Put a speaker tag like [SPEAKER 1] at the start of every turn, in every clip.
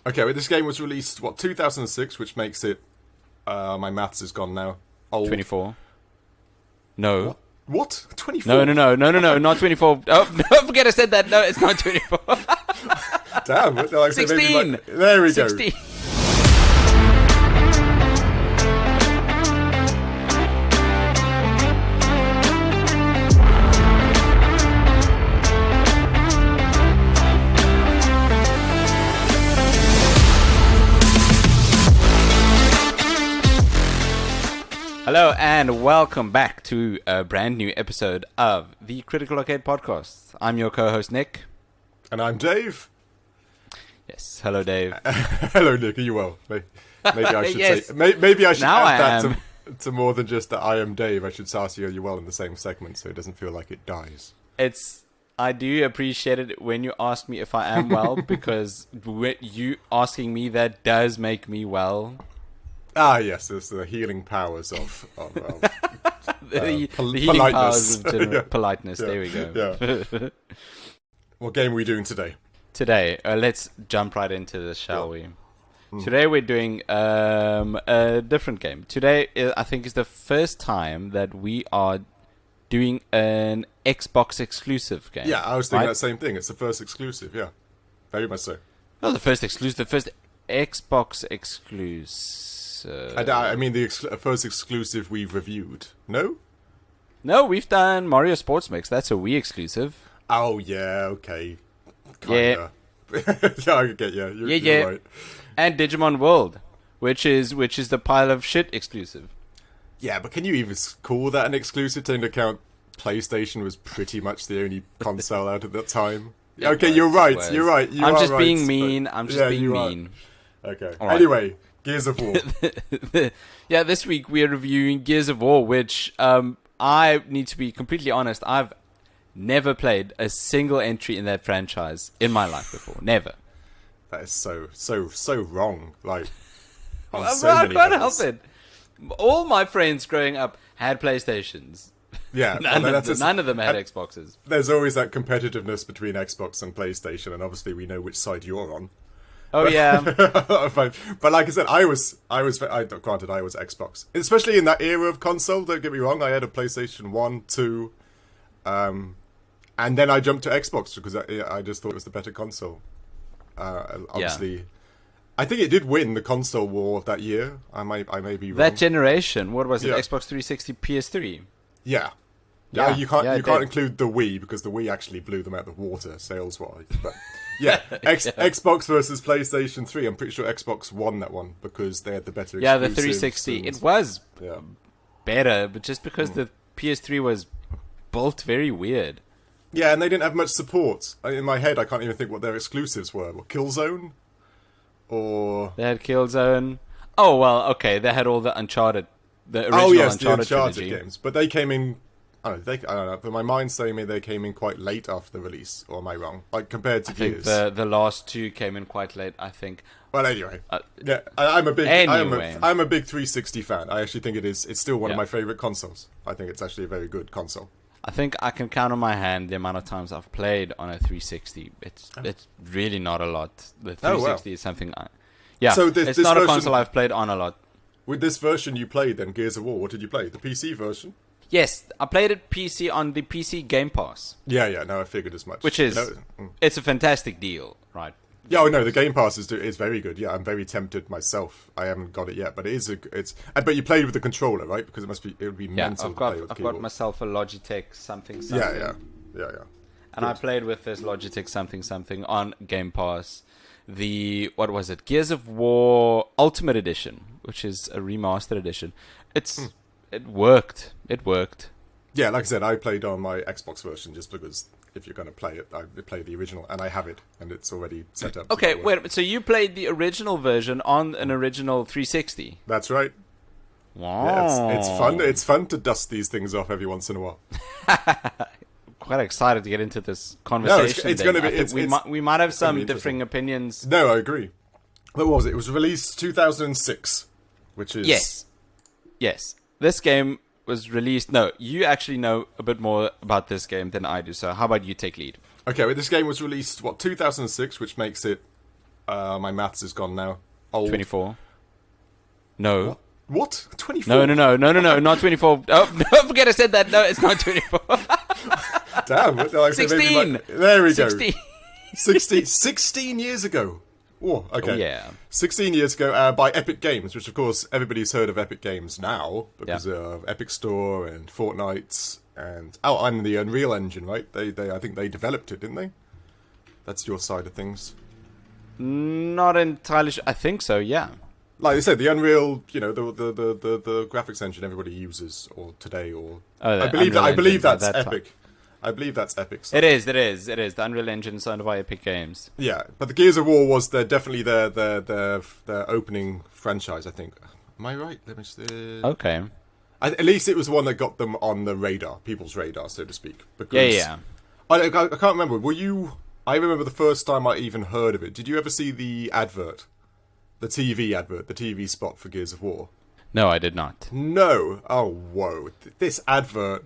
[SPEAKER 1] Okay, well, this game was released, 2006, which makes it, my maths is gone now, old.
[SPEAKER 2] 24. No.
[SPEAKER 1] What? 24?
[SPEAKER 2] No, not 24. Oh, no, forget I said that. No, it's not 24.
[SPEAKER 1] Damn. Like
[SPEAKER 2] 16.
[SPEAKER 1] There we go.
[SPEAKER 2] 16. Hello and welcome back to a brand new episode of the Critical Arcade Podcast. I'm your co-host Nick.
[SPEAKER 1] And I'm Dave.
[SPEAKER 2] Yes, hello Dave.
[SPEAKER 1] Hello Nick, are you well? Maybe I should
[SPEAKER 2] Yes.
[SPEAKER 1] say. Maybe I should
[SPEAKER 2] Now
[SPEAKER 1] add
[SPEAKER 2] I
[SPEAKER 1] that to more than just that I am Dave. I should ask you, are you well in the same segment so it doesn't feel like it dies.
[SPEAKER 2] I do appreciate it when you ask me if I am well because you asking me that does make me well.
[SPEAKER 1] Ah, yes, it's the healing powers of
[SPEAKER 2] The healing
[SPEAKER 1] politeness.
[SPEAKER 2] powers of general
[SPEAKER 1] Yeah.
[SPEAKER 2] politeness.
[SPEAKER 1] Yeah.
[SPEAKER 2] There we go.
[SPEAKER 1] Yeah. What game are we doing today?
[SPEAKER 2] Today, let's jump right into this, shall we? Today we're doing a different game. Today, I think, is the first time that we are doing an Xbox exclusive game.
[SPEAKER 1] Yeah, I was thinking
[SPEAKER 2] right?
[SPEAKER 1] that same thing. It's the first exclusive, yeah. Very much so.
[SPEAKER 2] Not the first exclusive, the first Xbox exclusive.
[SPEAKER 1] I mean the first exclusive we've reviewed. No?
[SPEAKER 2] No, we've done Mario Sports Mix. That's a Wii exclusive.
[SPEAKER 1] Oh, yeah, okay.
[SPEAKER 2] Yeah.
[SPEAKER 1] Kinda. Yeah, I get you. You're right.
[SPEAKER 2] And Digimon World, which is the pile of shit exclusive.
[SPEAKER 1] Yeah, but can you even call that an exclusive, taking into account PlayStation was pretty much the only console out at that time? Yeah, okay, you're right. You're right.
[SPEAKER 2] I'm just being mean. I'm just being mean.
[SPEAKER 1] Okay.
[SPEAKER 2] All right.
[SPEAKER 1] Anyway, Gears of War.
[SPEAKER 2] Yeah, this week we're reviewing Gears of War, which I need to be completely honest. I've never played a single entry in that franchise in my life before. Never.
[SPEAKER 1] That is so wrong. Like, on
[SPEAKER 2] Well,
[SPEAKER 1] so
[SPEAKER 2] I
[SPEAKER 1] many
[SPEAKER 2] can't
[SPEAKER 1] levels.
[SPEAKER 2] help it. All my friends growing up had PlayStations.
[SPEAKER 1] Yeah,
[SPEAKER 2] None
[SPEAKER 1] well,
[SPEAKER 2] of them had Xboxes.
[SPEAKER 1] There's always that competitiveness between Xbox and PlayStation, and obviously we know which side you're on.
[SPEAKER 2] Oh yeah,
[SPEAKER 1] but like I said, granted I was Xbox, especially in that era of console. Don't get me wrong, I had a PlayStation 1, 2, and then I jumped to Xbox because I just thought it was the better console. Obviously, I think it did win the console war that year. I may be wrong.
[SPEAKER 2] that generation. What was it?
[SPEAKER 1] Yeah.
[SPEAKER 2] Xbox 360, PS3.
[SPEAKER 1] Yeah.
[SPEAKER 2] Yeah,
[SPEAKER 1] You can't
[SPEAKER 2] it did.
[SPEAKER 1] include the Wii because the Wii actually blew them out of the water sales wise. But yeah, Xbox versus PlayStation 3. I'm pretty sure Xbox won that one because they had the better.
[SPEAKER 2] Yeah, the
[SPEAKER 1] exclusives
[SPEAKER 2] 360.
[SPEAKER 1] and-
[SPEAKER 2] It was
[SPEAKER 1] Yeah.
[SPEAKER 2] better, but just because the PS3 was built very weird.
[SPEAKER 1] Yeah, and they didn't have much support. In my head, I can't even think what their exclusives were. What, Killzone? Or...
[SPEAKER 2] They had Killzone. Oh well, okay. They had all the Uncharted, the original
[SPEAKER 1] Oh yes,
[SPEAKER 2] Uncharted,
[SPEAKER 1] the Uncharted
[SPEAKER 2] trilogy.
[SPEAKER 1] games. But they came in... I don't know, but my mind's telling me they came in quite late after the release. Or am I wrong? Like, compared to
[SPEAKER 2] I think
[SPEAKER 1] Gears.
[SPEAKER 2] the last two came in quite late. I think.
[SPEAKER 1] Well, anyway,
[SPEAKER 2] Uh,
[SPEAKER 1] yeah, I'm a big,
[SPEAKER 2] anyway.
[SPEAKER 1] I'm a big 360 fan. I actually think it's still one of
[SPEAKER 2] Yeah.
[SPEAKER 1] my favorite consoles. I think it's actually a very good console.
[SPEAKER 2] I think I can count on my hand the amount of times I've played on a 360. It's really not a lot. The 360 is something
[SPEAKER 1] So
[SPEAKER 2] it's
[SPEAKER 1] this
[SPEAKER 2] not a
[SPEAKER 1] version-
[SPEAKER 2] console I've played on a lot.
[SPEAKER 1] With this version you played, then Gears of War, what did you play? The PC version?
[SPEAKER 2] Yes, I played it PC on the PC Game Pass,
[SPEAKER 1] Yeah, no, I figured as much.
[SPEAKER 2] which is
[SPEAKER 1] No,
[SPEAKER 2] it's a fantastic deal, right?
[SPEAKER 1] yeah, no, the Game Pass is very good. Yeah, I'm very tempted myself. I haven't got it yet, but but you played with the controller, right? Because it would be
[SPEAKER 2] Yeah,
[SPEAKER 1] mental
[SPEAKER 2] I've
[SPEAKER 1] to play with the
[SPEAKER 2] got
[SPEAKER 1] keyboard.
[SPEAKER 2] myself a Logitech something.
[SPEAKER 1] Yeah.
[SPEAKER 2] And I played with this Logitech something on Game Pass. What was it? Gears of War Ultimate Edition, which is a remastered edition. It worked. It worked.
[SPEAKER 1] Yeah, like I said, I played on my Xbox version just because if you're going to play it, I play the original, and I have it, and it's already set up.
[SPEAKER 2] Okay, wait. So you played the original version on an original 360?
[SPEAKER 1] That's right.
[SPEAKER 2] Wow.
[SPEAKER 1] Yeah, it's fun. It's fun to dust these things off every once in a while.
[SPEAKER 2] Quite excited to get into this conversation.
[SPEAKER 1] it's
[SPEAKER 2] then.
[SPEAKER 1] gonna be-
[SPEAKER 2] I think
[SPEAKER 1] it's-
[SPEAKER 2] we might have
[SPEAKER 1] it's gonna
[SPEAKER 2] some
[SPEAKER 1] be
[SPEAKER 2] differing opinions.
[SPEAKER 1] No, I agree. What was it? It was released 2006, which is
[SPEAKER 2] Yes. This game was released. No, you actually know a bit more about this game than I do. So how about you take lead?
[SPEAKER 1] Okay, well, this game was released 2006, which makes it My maths is gone now. Old.
[SPEAKER 2] 24. No.
[SPEAKER 1] What? 24?
[SPEAKER 2] No, not 24. Oh, no, forget I said that. No, it's not 24.
[SPEAKER 1] Damn. Like I said,
[SPEAKER 2] 16.
[SPEAKER 1] There we go.
[SPEAKER 2] 16.
[SPEAKER 1] 16 years ago. Oh, okay.
[SPEAKER 2] Oh, yeah.
[SPEAKER 1] 16 years ago by Epic Games, which of course everybody's heard of Epic Games now because of Epic Store and Fortnite and the Unreal Engine, right? They I think they developed it, didn't they? That's your side of things.
[SPEAKER 2] Not entirely sure. I think so, yeah.
[SPEAKER 1] Like I said, the Unreal, the graphics engine everybody uses today. I believe that's Epic. I believe that's Epic.
[SPEAKER 2] It is. The Unreal Engine is owned by Epic Games.
[SPEAKER 1] Yeah, but the Gears of War was definitely their opening franchise, I think. Am I right? Let me see.
[SPEAKER 2] Okay.
[SPEAKER 1] At least it was the one that got them on the radar, people's radar, so to speak. Because
[SPEAKER 2] Yeah.
[SPEAKER 1] I can't remember. I remember the first time I even heard of it. Did you ever see the advert? The TV advert, the TV spot for Gears of War?
[SPEAKER 2] No, I did not.
[SPEAKER 1] No. Oh, whoa. This advert...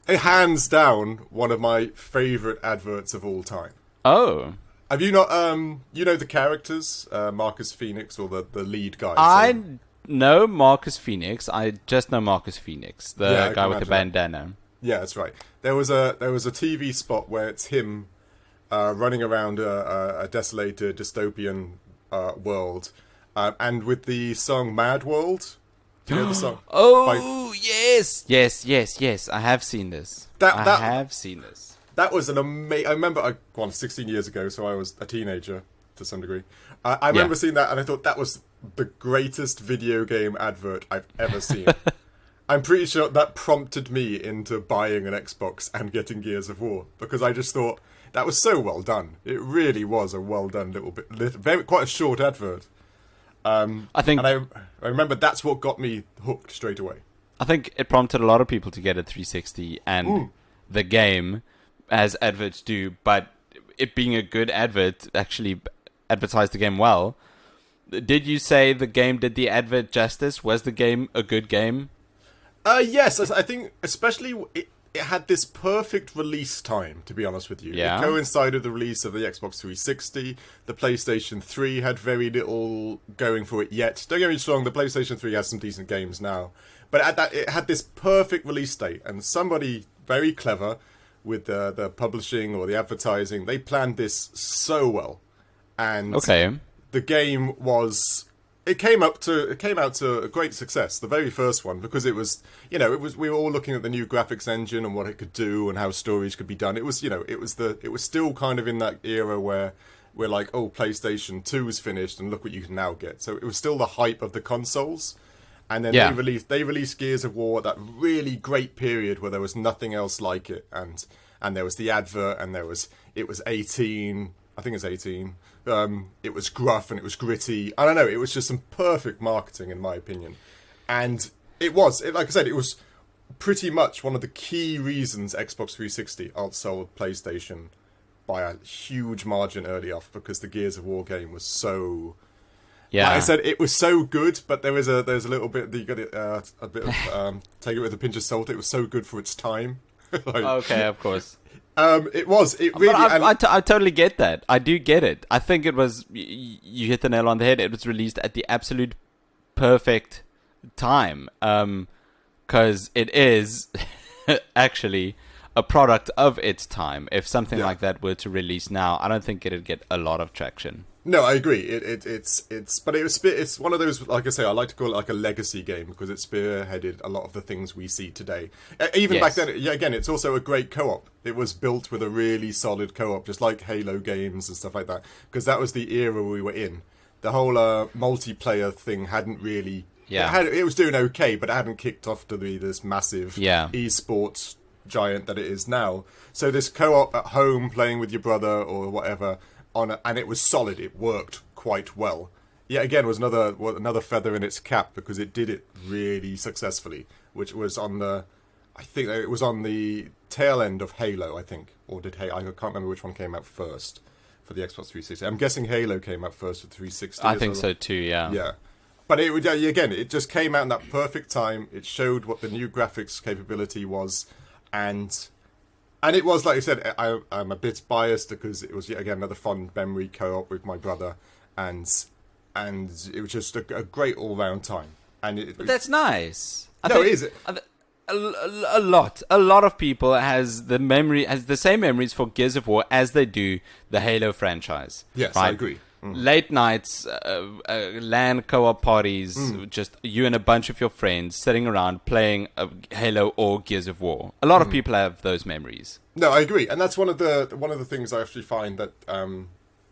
[SPEAKER 1] hands down, one of my favourite adverts of all time.
[SPEAKER 2] Oh.
[SPEAKER 1] Have you not, the characters? Marcus Fenix, or the lead guy?
[SPEAKER 2] I know Marcus Fenix. I just know Marcus Fenix, the guy with the bandana.
[SPEAKER 1] Yeah, that's right. There was a TV spot where it's him running around a desolated dystopian world, and with the song Mad World. Do you know the song?
[SPEAKER 2] Oh, yes. I have seen this. I have seen this.
[SPEAKER 1] That was an amazing... I remember, 16 years ago, so I was a teenager to some degree. I remember seeing that, and I thought that was the greatest video game advert I've ever seen. I'm pretty sure that prompted me into buying an Xbox and getting Gears of War, because I just thought that was so well done. It really was a well done quite a short advert.
[SPEAKER 2] I think,
[SPEAKER 1] and I remember that's what got me hooked straight away.
[SPEAKER 2] I think it prompted a lot of people to get a 360 and the game, as adverts do, but it being a good advert actually advertised the game well. Did you say the game did the advert justice? Was the game a good game?
[SPEAKER 1] Yes, I think especially it had this perfect release time, to be honest with you.
[SPEAKER 2] Yeah.
[SPEAKER 1] It coincided with the release of the Xbox 360. The PlayStation 3 had very little going for it yet. Don't get me wrong, the PlayStation 3 has some decent games now. But it had this perfect release date, and somebody very clever with the publishing or the advertising, they planned this so well. And the game was... It came out to a great success, the very first one, because it was we were all looking at the new graphics engine and what it could do and how stories could be done. It was still kind of in that era where we're like, oh, PlayStation 2's finished and look what you can now get. So it was still the hype of the consoles, and then they released Gears of War, that really great period where there was nothing else like it, and there was the advert, and it was 18. I think it's 18. It was gruff and it was gritty. I don't know. It was just some perfect marketing, in my opinion. And like I said, it was pretty much one of the key reasons Xbox 360 outsold PlayStation by a huge margin early off, because the Gears of War game was so... Yeah, like I said, it was so good, but there's a little bit, you got it, a bit of, take it with a pinch of salt. It was so good for its time.
[SPEAKER 2] Okay, of course.
[SPEAKER 1] It really...
[SPEAKER 2] But I totally get that. I do get it. I think it was... You hit the nail on the head. It was released at the absolute perfect time. Because it is actually a product of its time. If something like that were to release now, I don't think it'd get a lot of traction.
[SPEAKER 1] No, I agree. It's one of those, like I say, I like to call it like a legacy game, because it spearheaded a lot of the things we see today. Even back then, again, it's also a great co-op. It was built with a really solid co-op, just like Halo games and stuff like that, because that was the era we were in. The whole multiplayer thing hadn't really... It was doing okay, but it hadn't kicked off to be this massive esports giant that it is now. So this co-op at home, playing with your brother or whatever... and it was solid. It worked quite well. Yet again, was another feather in its cap, because it did it really successfully. Which was I think it was on the tail end of Halo. I think, or did Halo? I can't remember which one came out first for the Xbox 360. I'm guessing Halo came out first for 360.
[SPEAKER 2] I think so too. Yeah.
[SPEAKER 1] Yeah, but it just came out in that perfect time. It showed what the new graphics capability was, and And it was, like I said, I'm a bit biased because it was yet again another fond memory co-op with my brother, and it was just a great all round time. And
[SPEAKER 2] But that's nice.
[SPEAKER 1] it is.
[SPEAKER 2] A lot of people has the same memories for Gears of War as they do the Halo franchise.
[SPEAKER 1] Yes,
[SPEAKER 2] right?
[SPEAKER 1] I agree.
[SPEAKER 2] Late nights, LAN co-op parties, just you and a bunch of your friends sitting around playing Halo or Gears of War. A lot of people have those memories.
[SPEAKER 1] No, I agree, and that's one of the things I actually find that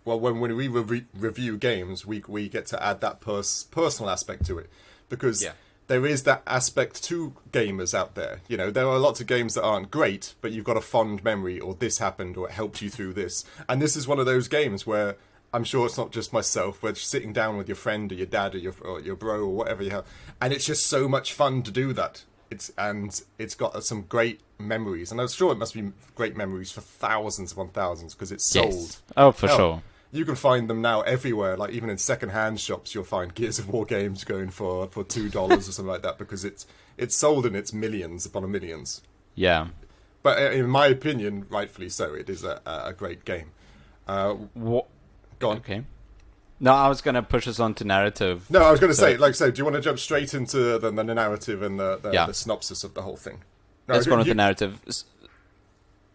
[SPEAKER 1] when we review games, we get to add that personal aspect to it, because there is that aspect to gamers out there. You know, there are lots of games that aren't great, but you've got a fond memory, or this happened, or it helped you through this, and this is one of those games where I'm sure it's not just myself, but sitting down with your friend or your dad or your bro or whatever you have, and it's just so much fun to do that. It's got some great memories, and I'm sure it must be great memories for thousands upon thousands because it's sold.
[SPEAKER 2] Yes. Oh, for sure.
[SPEAKER 1] You can find them now everywhere, like even in second-hand shops, you'll find Gears of War games going for $2 or something like that because it's sold in its millions upon millions.
[SPEAKER 2] Yeah.
[SPEAKER 1] But in my opinion, rightfully so, it is a great game. Go on.
[SPEAKER 2] Okay. No, I was going to push us on to narrative.
[SPEAKER 1] No, I was going to say, like, do you want to jump straight into the narrative and the synopsis of the whole thing? No,
[SPEAKER 2] Let's go on to the narrative.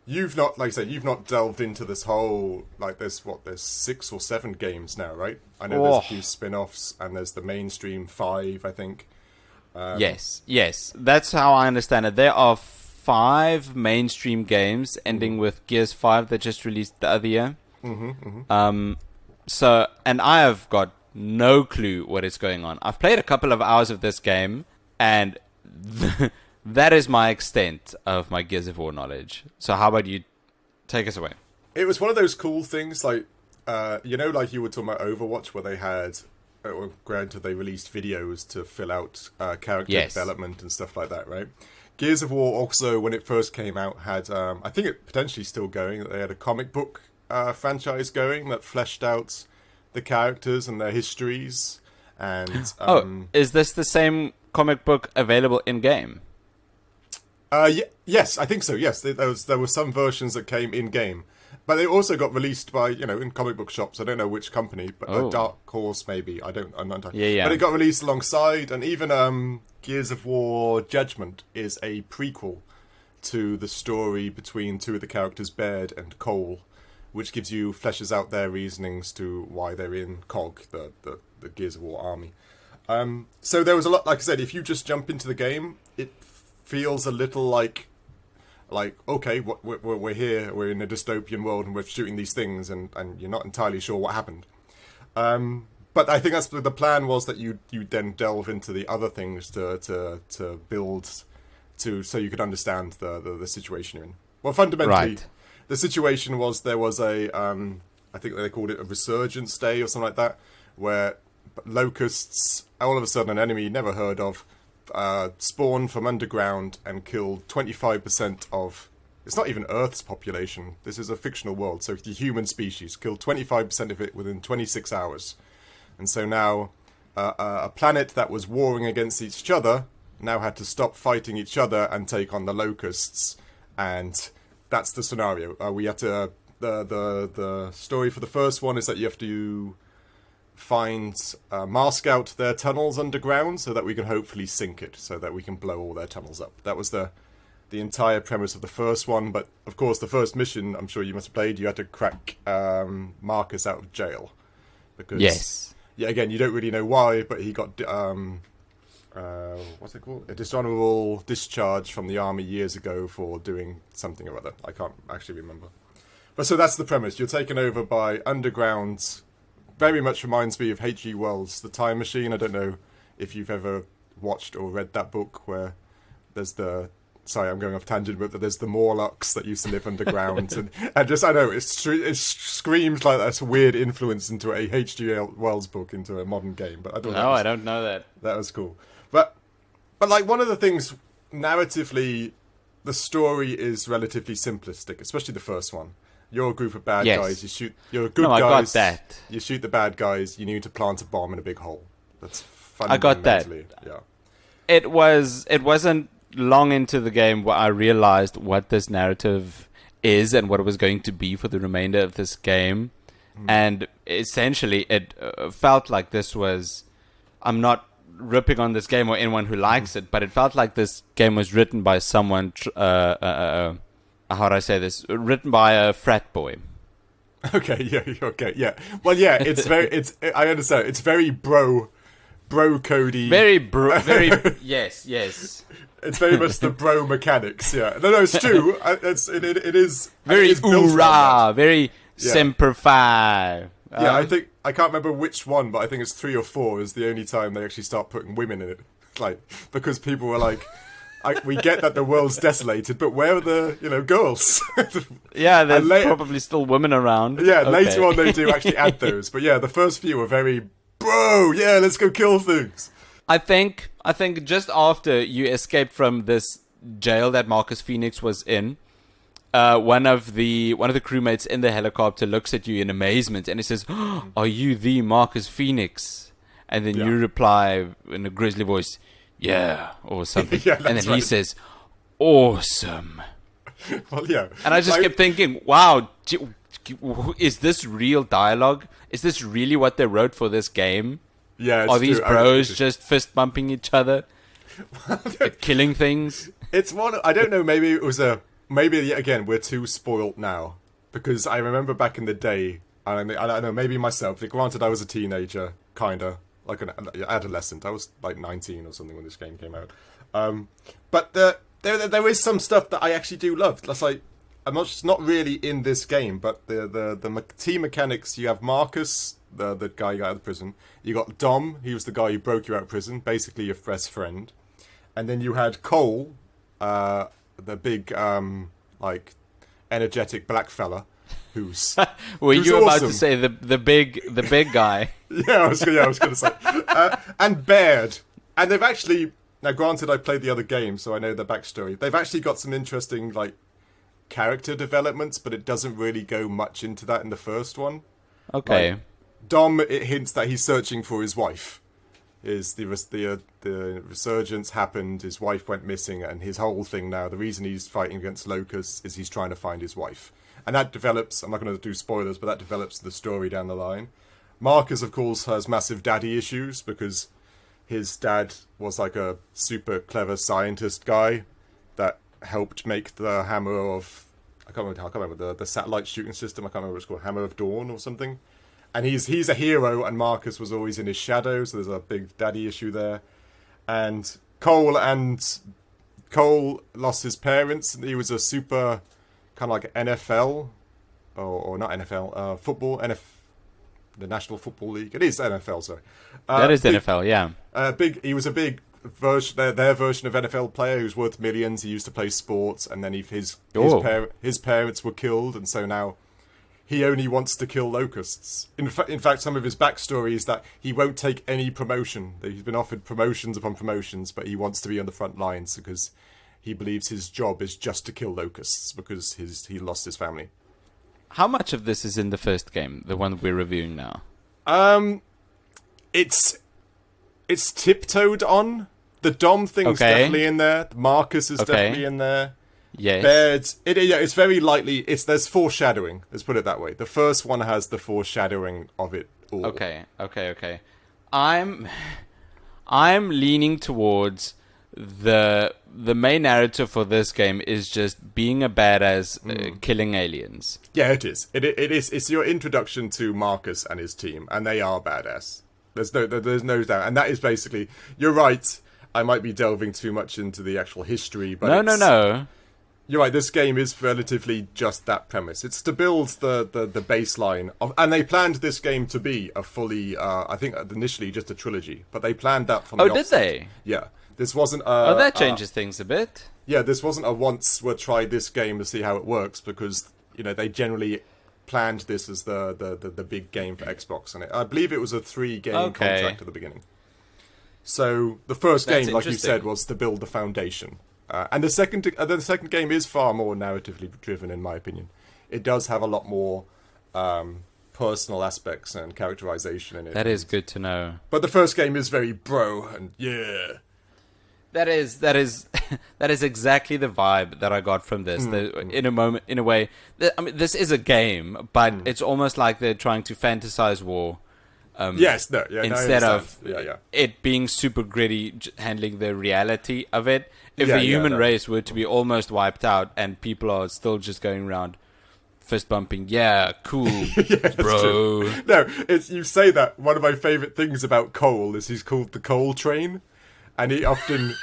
[SPEAKER 1] You've not, like I say, you've not delved into this whole, like, there's 6 or 7 games now, right? I know there's a few spin-offs, and there's the mainstream 5, I think.
[SPEAKER 2] Yes. That's how I understand it. There are 5 mainstream games, ending with Gears 5 that just released the other year. So, and I have got no clue what is going on. I've played a couple of hours of this game, and that is my extent of my Gears of War knowledge. So how about you take us away?
[SPEAKER 1] It was one of those cool things, like, like you were talking about Overwatch, where they had, granted they released videos to fill out character development and stuff like that, right? Gears of War also, when it first came out, had, I think it potentially still going, they had a comic book franchise going that fleshed out the characters and their histories. And
[SPEAKER 2] is this the same comic book available in game?
[SPEAKER 1] Yes, I think so. Yes, there were some versions that came in game, but they also got released by in comic book shops. I don't know which company, but Dark Horse maybe. I'm not entirely.
[SPEAKER 2] Yeah.
[SPEAKER 1] But it got released alongside, and even Gears of War Judgment is a prequel to the story between two of the characters, Baird and Cole, which fleshes out their reasonings to why they're in COG, the Gears of War army. So there was a lot, like I said, if you just jump into the game, it feels a little like okay, we're here, we're in a dystopian world and we're shooting these things, and you're not entirely sure what happened. But I think that's the plan, was that you then delve into the other things to build so you could understand the situation you're in. Well, fundamentally, the situation was there was I think they called it a resurgence day or something like that, where locusts, all of a sudden an enemy you never heard of, spawned from underground and killed 25% of, it's not even Earth's population, this is a fictional world, so the human species killed 25% of it within 26 hours. And so now a planet that was warring against each other now had to stop fighting each other and take on the locusts, and that's the scenario. We have to the story for the first one is that you have to mask out their tunnels underground so that we can hopefully sink it, so that we can blow all their tunnels up. That was the entire premise of the first one. But of course, the first mission, I'm sure you must have played, you had to crack Marcus out of jail, because again, you don't really know why, but he got what's it called? A dishonorable discharge from the army years ago for doing something or other. I can't actually remember. But so that's the premise. You're taken over by underground. Very much reminds me of H.G. Wells' The Time Machine. I don't know if you've ever watched or read that book, where there's sorry, I'm going off tangent, but there's the Morlocks that used to live underground, and just, I know, it screams like that's a weird influence into a H.G. Wells book into a modern game, but I don't know.
[SPEAKER 2] No, I don't know that.
[SPEAKER 1] That was cool. But like, one of the things, narratively, the story is relatively simplistic, especially the first one. You're a group of bad guys. You're good guys.
[SPEAKER 2] I got that.
[SPEAKER 1] You shoot the bad guys. You need to plant a bomb in a big hole. That's
[SPEAKER 2] I got that.
[SPEAKER 1] Yeah.
[SPEAKER 2] It wasn't long into the game where I realized what this narrative is and what it was going to be for the remainder of this game. And essentially, it felt like this was... I'm not ripping on this game or anyone who likes it, but it felt like this game was written by someone... how do I say this? Written by a frat boy.
[SPEAKER 1] Okay, yeah. Well, yeah, it's very... I understand. It's very bro Cody.
[SPEAKER 2] Very... yes.
[SPEAKER 1] It's very much the bro mechanics, yeah. No, it's true. It is...
[SPEAKER 2] Very
[SPEAKER 1] it is built around
[SPEAKER 2] hoorah,
[SPEAKER 1] that.
[SPEAKER 2] very Semper Fi.
[SPEAKER 1] Yeah, I can't remember which one, but I think it's 3 or 4 is the only time they actually start putting women in it. Like, because people were like, we get that the world's desolated, but where are the, girls?
[SPEAKER 2] Yeah, there's probably still women around.
[SPEAKER 1] Yeah,
[SPEAKER 2] Okay.
[SPEAKER 1] later on they do actually add those. But yeah, the first few were very, bro, yeah, let's go kill things.
[SPEAKER 2] I think just after you escaped from this jail that Marcus Fenix was in, one of the crewmates in the helicopter looks at you in amazement and he says, "Oh, are you the Marcus Fenix?" And then you reply in a grisly voice, "Yeah," or something.
[SPEAKER 1] Yeah,
[SPEAKER 2] and then he
[SPEAKER 1] right.
[SPEAKER 2] says, "Awesome."
[SPEAKER 1] Well, yeah.
[SPEAKER 2] And I just kept thinking, wow, is this real dialogue? Is this really what they wrote for this game?
[SPEAKER 1] Yeah, it's
[SPEAKER 2] Are these
[SPEAKER 1] true.
[SPEAKER 2] bros just fist bumping each other? Killing things?
[SPEAKER 1] It's one. I don't know. Maybe it was maybe again we're too spoilt now because I remember back in the day. I don't know. Maybe myself. Granted, I was a teenager, kinda like an adolescent. I was like 19 or something when this game came out. But there is some stuff that I actually do love. That's like it's not really in this game, but the team mechanics. You have Marcus, the guy you got out of prison. You got Dom. He was the guy who broke you out of prison, basically your best friend. And then you had Cole, the big like energetic black fella, who's
[SPEAKER 2] Were
[SPEAKER 1] who's
[SPEAKER 2] you about
[SPEAKER 1] awesome.
[SPEAKER 2] to say the big guy?
[SPEAKER 1] Yeah, I was going to say. And Baird. And they've actually... Now, granted, I played the other game, so I know the backstory. They've actually got some interesting, like, character developments, but it doesn't really go much into that in the first one.
[SPEAKER 2] Okay.
[SPEAKER 1] Like, Dom, it hints that he's searching for his wife. The resurgence happened, his wife went missing, and his whole thing now, the reason he's fighting against Locust is he's trying to find his wife. And that develops, I'm not going to do spoilers, but that develops the story down the line. Marcus, of course, has massive daddy issues because his dad was like a super clever scientist guy that helped make the hammer of... I can't remember the satellite shooting system. I can't remember what it's called. Hammer of Dawn or something. And he's a hero, and Marcus was always in his shadow, so there's a big daddy issue there. And Cole lost his parents. He was a super kind of like NFL, or not NFL, football, the National Football League. It is NFL, sorry.
[SPEAKER 2] That is NFL, yeah.
[SPEAKER 1] He was a big version, their version of NFL player who's worth millions. He used to play sports, and then his parents were killed, and so now he only wants to kill locusts. In fact, some of his backstory is that he won't take any promotion. He's been offered promotions upon promotions, but he wants to be on the front lines because he believes his job is just to kill locusts because he lost his family.
[SPEAKER 2] How much of this is in the first game, the one we're reviewing now?
[SPEAKER 1] It's tiptoed on. The Dom thing's definitely in there. Marcus is definitely in there.
[SPEAKER 2] Yes.
[SPEAKER 1] Baird's, it's very lightly. There's foreshadowing. Let's put it that way. The first one has the foreshadowing of it all.
[SPEAKER 2] Okay. I'm leaning towards the main narrative for this game is just being a badass, killing aliens.
[SPEAKER 1] Yeah, it is. It is. It's your introduction to Marcus and his team, and they are badass. There's no doubt, and that is basically. You're right. I might be delving too much into the actual history, but
[SPEAKER 2] no.
[SPEAKER 1] You're right. This game is relatively just that premise. It's to build the baseline of, and they planned this game to be a fully, I think initially just a trilogy, but they planned that from the
[SPEAKER 2] did
[SPEAKER 1] offset.
[SPEAKER 2] they?
[SPEAKER 1] Yeah. This wasn't
[SPEAKER 2] that changes things a bit.
[SPEAKER 1] Yeah, this wasn't a once we'll try this game to see how it works because they generally planned this as the big game for Xbox, and I believe it was a 3-game contract at the beginning. So the first game, like you said, was to build the foundation. And the second game is far more narratively driven, in my opinion. It does have a lot more personal aspects and characterization in it.
[SPEAKER 2] That is good to know.
[SPEAKER 1] But the first game is very bro and yeah.
[SPEAKER 2] That is that is exactly the vibe that I got from this. In a way, I mean, this is a game, but it's almost like they're trying to fantasize war. Instead of it being super gritty, handling the reality of it. If the human race were to be almost wiped out and people are still just going around fist bumping, cool, bro.
[SPEAKER 1] No, you say that. One of my favourite things about Cole is he's called the Cole Train, and he often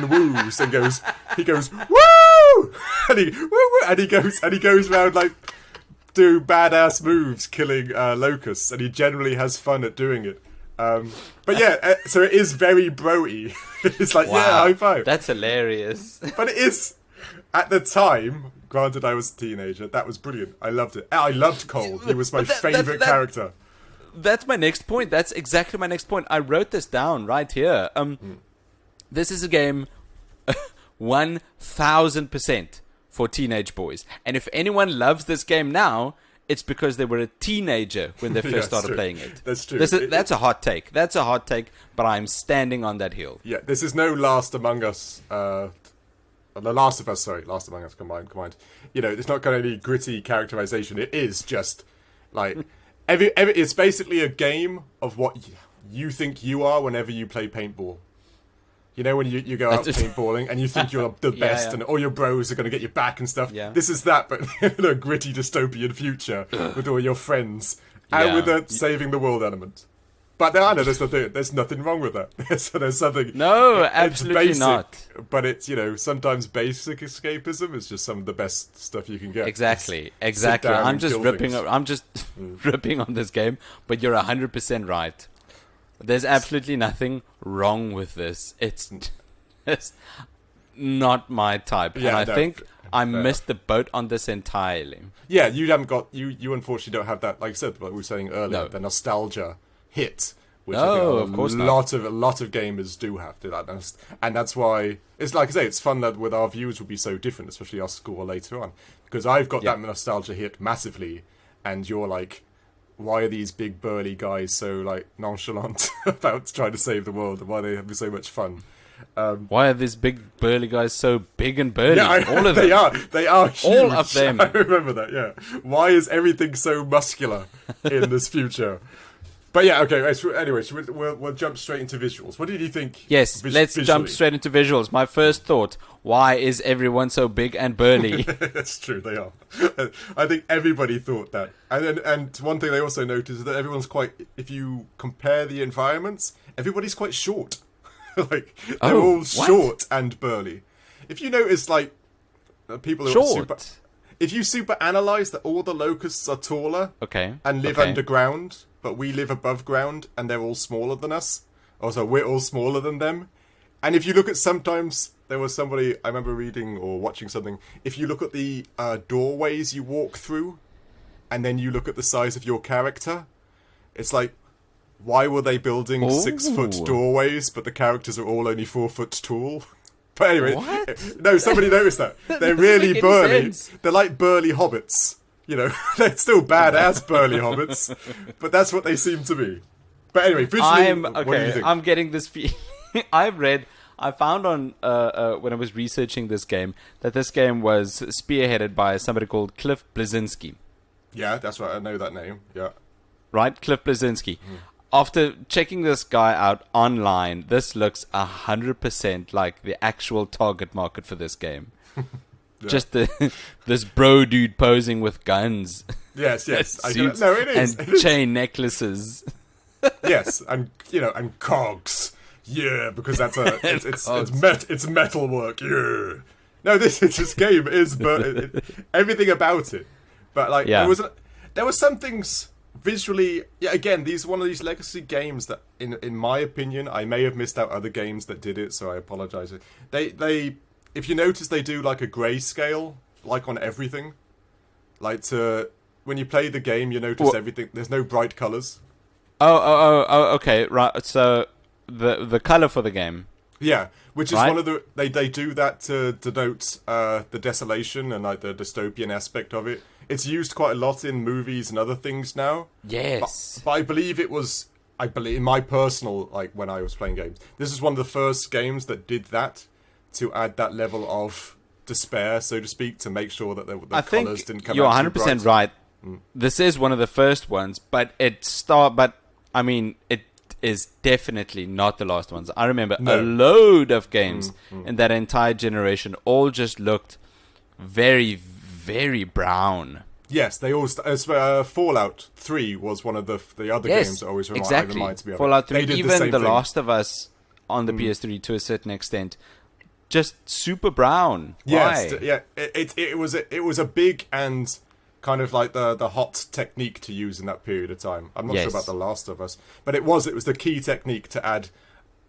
[SPEAKER 1] woos and goes woo, and he goes around like do badass moves, killing locusts, and he generally has fun at doing it. But so it is very bro-y. It's like, high five.
[SPEAKER 2] That's hilarious.
[SPEAKER 1] But it is, at the time, granted I was a teenager, that was brilliant. I loved it. I loved Cole. He was my favourite character.
[SPEAKER 2] That's my next point. That's exactly my next point. I wrote this down right here. This is a game 1000% for teenage boys. And if anyone loves this game now, it's because they were a teenager when they first started playing it.
[SPEAKER 1] That's true.
[SPEAKER 2] That's a hot take. That's a hot take, but I'm standing on that hill.
[SPEAKER 1] Yeah, this is no Last Among Us. The Last of Us, Last Among Us combined. You know, it's not got any gritty characterization. It is just like it's basically a game of what you think you are whenever you play paintball. You know, when you go out paintballing and you think you're the best and all your bros are going to get you back and stuff. Yeah. This is that, but in a gritty dystopian future with all your friends and with the saving the world element. But I know there's nothing wrong with that. So there's something.
[SPEAKER 2] No, absolutely
[SPEAKER 1] basic,
[SPEAKER 2] not.
[SPEAKER 1] But it's, sometimes basic escapism is just some of the best stuff you can get.
[SPEAKER 2] Exactly. I'm just ripping on this game, but you're 100% right. There's absolutely nothing wrong with this. It's not my type. And I think I missed the boat on this entirely.
[SPEAKER 1] Yeah, you haven't got... You unfortunately don't have that, like I said, like we were saying earlier, the nostalgia hit. Which
[SPEAKER 2] of course not.
[SPEAKER 1] A lot of gamers do have to that. And that's why... It's like I say, it's fun that with our views will be so different, especially our score later on. Because I've got that nostalgia hit massively, and you're like... Why are these big burly guys so like nonchalant about trying to save the world, and why are they having so much fun?
[SPEAKER 2] Why are these big burly guys so big and burly? All of them.
[SPEAKER 1] They are huge.
[SPEAKER 2] All of them.
[SPEAKER 1] I remember that. Yeah. Why is everything so muscular in this future? But yeah, okay. Anyway, we'll jump straight into visuals. What did you think?
[SPEAKER 2] Yes, let's jump straight into visuals. My first thought: why is everyone so big and burly?
[SPEAKER 1] That's true. They are. I think everybody thought that. And one thing they also noticed is that everyone's quite. If you compare the environments, everybody's quite short. Like they're all short and burly. If you notice, like people are super. If you super analyze that, all the locusts are taller. And live underground. But we live above ground, and they're all smaller than us. Also, we're all smaller than them. And if you look at sometimes, there was somebody, I remember reading or watching something, if you look at the doorways you walk through, and then you look at the size of your character, it's like, why were they building 6-foot doorways, but the characters are all only 4 foot tall? But anyway, no, somebody noticed that. They're really burly. They're like burly hobbits. They're still badass burly hobbits, but that's what they seem to be. But anyway, visually, what do you think?
[SPEAKER 2] I'm getting this feeling. I found on when I was researching this game that this game was spearheaded by somebody called Cliff Bleszinski.
[SPEAKER 1] Yeah, that's right. I know that name. Yeah.
[SPEAKER 2] Right, Cliff Bleszinski. After checking this guy out online, this looks 100% like the actual target market for this game. Yeah. Just this bro dude posing with guns.
[SPEAKER 1] Yes.
[SPEAKER 2] Suits,
[SPEAKER 1] no, it is.
[SPEAKER 2] And chain necklaces.
[SPEAKER 1] Yes, and cogs. Yeah, because that's it's metal work. Yeah. No, this game is everything about it. But there was some things visually. Yeah, again, these one of these legacy games that, in my opinion, I may have missed out other games that did it, so I apologize. They if you notice, they do like a grayscale, like on everything. Like when you play the game, you notice everything. There's no bright colors.
[SPEAKER 2] Oh, okay, right. So the color for the game.
[SPEAKER 1] Yeah, which is one of the they do that to denote the desolation and like the dystopian aspect of it. It's used quite a lot in movies and other things now.
[SPEAKER 2] Yes,
[SPEAKER 1] but I believe it was I believe in my personal, like when I was playing games, this is one of the first games that did that, to add that level of despair, so to speak, to make sure that the colours didn't come out too bright.
[SPEAKER 2] You're 100% right. This is one of the first ones, but I mean, it is definitely not the last ones. I remember a load of games in that entire generation all just looked very, very brown.
[SPEAKER 1] Yes, they all. Fallout 3 was one of the other games that always reminds me of
[SPEAKER 2] Fallout 3, even
[SPEAKER 1] The
[SPEAKER 2] Last of Us on the PS3 to a certain extent, just super brown.
[SPEAKER 1] Yes,
[SPEAKER 2] Why?
[SPEAKER 1] yeah. It was a big and kind of like the hot technique to use in that period of time. I'm not sure about The Last of Us, but it was the key technique to add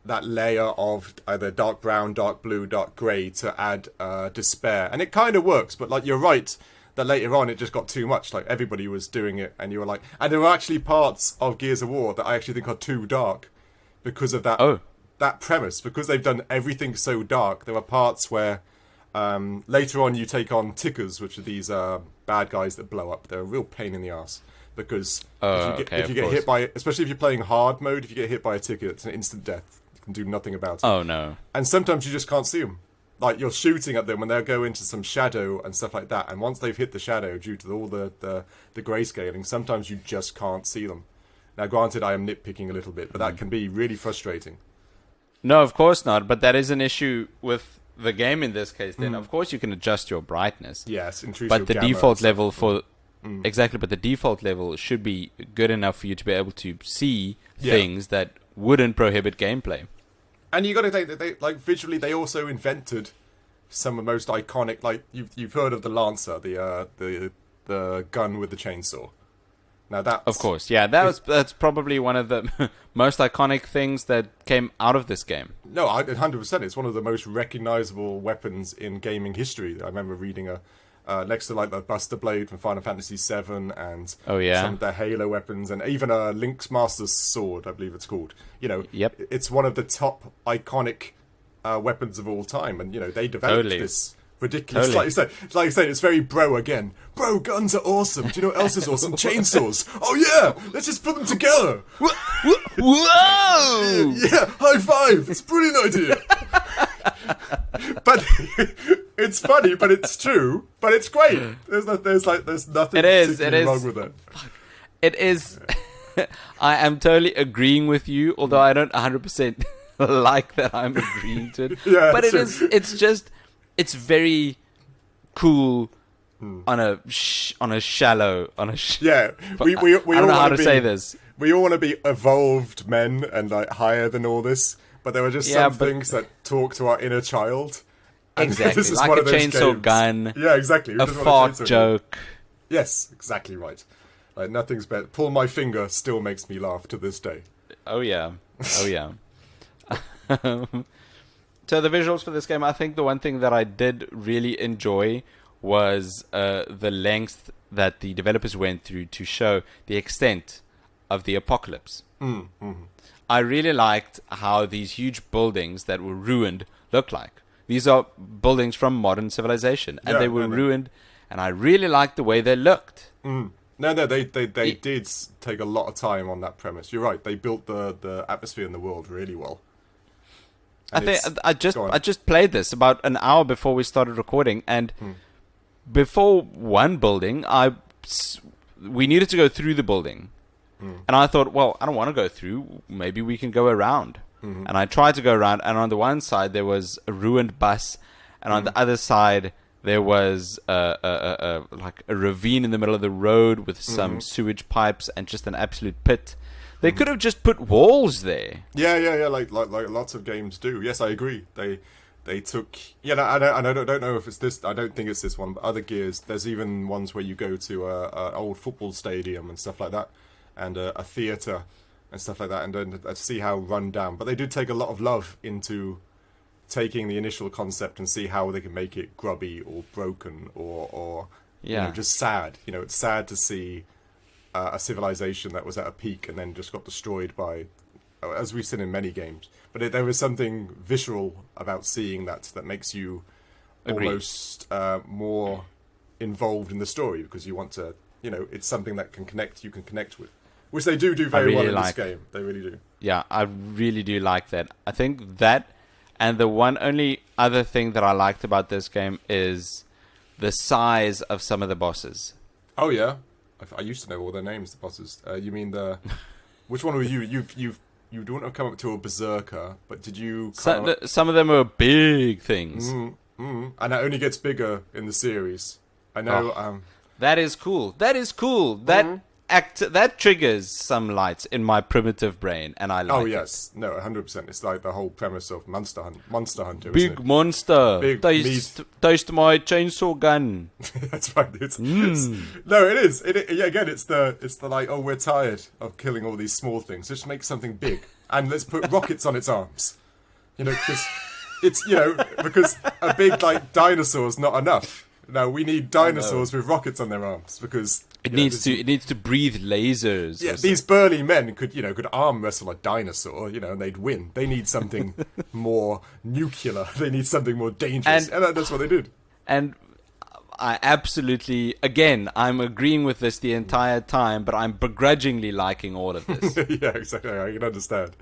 [SPEAKER 1] that layer of either dark brown, dark blue, dark grey to add despair, and it kind of works. But like you're right that later on it just got too much. Like everybody was doing it, and you were like, and there were actually parts of Gears of War that I actually think are too dark because of that. That premise, because they've done everything so dark. There were parts where later on you take on tickers, which are these bad guys that blow up. They're a real pain in the ass because if you get hit by, especially if you're playing hard mode, if you get hit by a ticker, it's an instant death. You can do nothing about it.
[SPEAKER 2] Oh no!
[SPEAKER 1] And sometimes you just can't see them. Like you're shooting at them and they'll go into some shadow and stuff like that. And once they've hit the shadow, due to all the grayscaling, sometimes you just can't see them. Now, granted, I am nitpicking a little bit, but that can be really frustrating.
[SPEAKER 2] No, of course not. But that is an issue with the game in this case. Then, of course, you can adjust your brightness.
[SPEAKER 1] Yes,
[SPEAKER 2] but the default level for exactly. But the default level should be good enough for you to be able to see things that wouldn't prohibit gameplay.
[SPEAKER 1] And you got to think that they, like, visually, they also invented some of the most iconic. Like you've heard of the Lancer, the gun with the chainsaw. Now that,
[SPEAKER 2] of course, that's probably one of the most iconic things that came out of this game.
[SPEAKER 1] No, 100%. It's one of the most recognizable weapons in gaming history. I remember reading next to like the Buster Blade from Final Fantasy VII and some of the Halo weapons, and even a Link's Master's Sword, I believe it's called. You know, it's one of the top iconic weapons of all time, and you know they developed this. Ridiculous. Like you said, it's very bro again. Bro, guns are awesome. Do you know what else is awesome? Chainsaws. Oh yeah, let's just put them together.
[SPEAKER 2] Whoa!
[SPEAKER 1] Yeah, high five. It's a brilliant idea. But it's funny, but it's true. But it's great. There's nothing particularly wrong with it.
[SPEAKER 2] It is. I am totally agreeing with you, although I don't 100% like that I'm agreeing to it. But it's just. It's very cool on a shallow.
[SPEAKER 1] We I
[SPEAKER 2] don't know how to say this.
[SPEAKER 1] We all want to be evolved men and like higher than all this, but there are just some things that talk to our inner child.
[SPEAKER 2] Exactly,
[SPEAKER 1] this is
[SPEAKER 2] like
[SPEAKER 1] one
[SPEAKER 2] a
[SPEAKER 1] of those
[SPEAKER 2] chainsaw
[SPEAKER 1] games.
[SPEAKER 2] gun.
[SPEAKER 1] Yeah, exactly.
[SPEAKER 2] A fart joke.
[SPEAKER 1] Yes, exactly right. Like nothing's better. Pull my finger still makes me laugh to this day.
[SPEAKER 2] Oh yeah. So the visuals for this game, I think the one thing that I did really enjoy was the length that the developers went through to show the extent of the apocalypse. I really liked how these huge buildings that were ruined looked like. These are buildings from modern civilization, and they were ruined, and I really liked the way they looked.
[SPEAKER 1] No, they did take a lot of time on that premise. You're right. They built the atmosphere in the world really well.
[SPEAKER 2] I just played this about an hour before we started recording, and before one building, we needed to go through the building, and I thought, well, I don't want to go through. Maybe we can go around. And I tried to go around, and on the one side there was a ruined bus, and on the other side there was like a ravine in the middle of the road with some sewage pipes and just an absolute pit. They could have just put walls there.
[SPEAKER 1] Yeah. Like lots of games do. Yes, I agree. They took. Yeah, I don't know if it's this. I don't think it's this one. But other Gears, there's even ones where you go to an old football stadium and stuff like that, and a theater and stuff like that, and then see how run down. But they do take a lot of love into taking the initial concept and see how they can make it grubby or broken or just sad. You know, it's sad to see a civilization that was at a peak and then just got destroyed by, as we've seen in many games. But there is something visceral about seeing that makes you almost more involved in the story, because you want to, it's something that you can connect with. Which they do very
[SPEAKER 2] really
[SPEAKER 1] well in
[SPEAKER 2] like.
[SPEAKER 1] this game. They really do.
[SPEAKER 2] Yeah, I really do like that. I think that, and the only other thing that I liked about this game is the size of some of the bosses.
[SPEAKER 1] Oh yeah, I used to know all their names. The bosses. You mean the? Which one were you? You don't have come up to a berserker, but did you?
[SPEAKER 2] Some of them are big things.
[SPEAKER 1] And that only gets bigger in the series. I know.
[SPEAKER 2] That is cool. That is cool. That triggers some lights in my primitive brain, and I like it.
[SPEAKER 1] Oh yes, no, 100%. It's like the whole premise of Monster Hunter.
[SPEAKER 2] Big
[SPEAKER 1] isn't it?
[SPEAKER 2] monster.
[SPEAKER 1] Big
[SPEAKER 2] Taste my chainsaw gun.
[SPEAKER 1] That's right. No, it is. Yeah, again, it's the like, oh, we're tired of killing all these small things. Let's make something big, and let's put rockets on its arms. Because it's because a big like dinosaur is not enough. No, we need dinosaurs with rockets on their arms because
[SPEAKER 2] it needs to breathe lasers.
[SPEAKER 1] Yeah, these burly men could arm wrestle a dinosaur, and they'd win. They need something more nuclear. They need something more dangerous, and that's what they did.
[SPEAKER 2] And I absolutely, again, I'm agreeing with this the entire time, but I'm begrudgingly liking all of this.
[SPEAKER 1] Yeah, exactly. I can understand.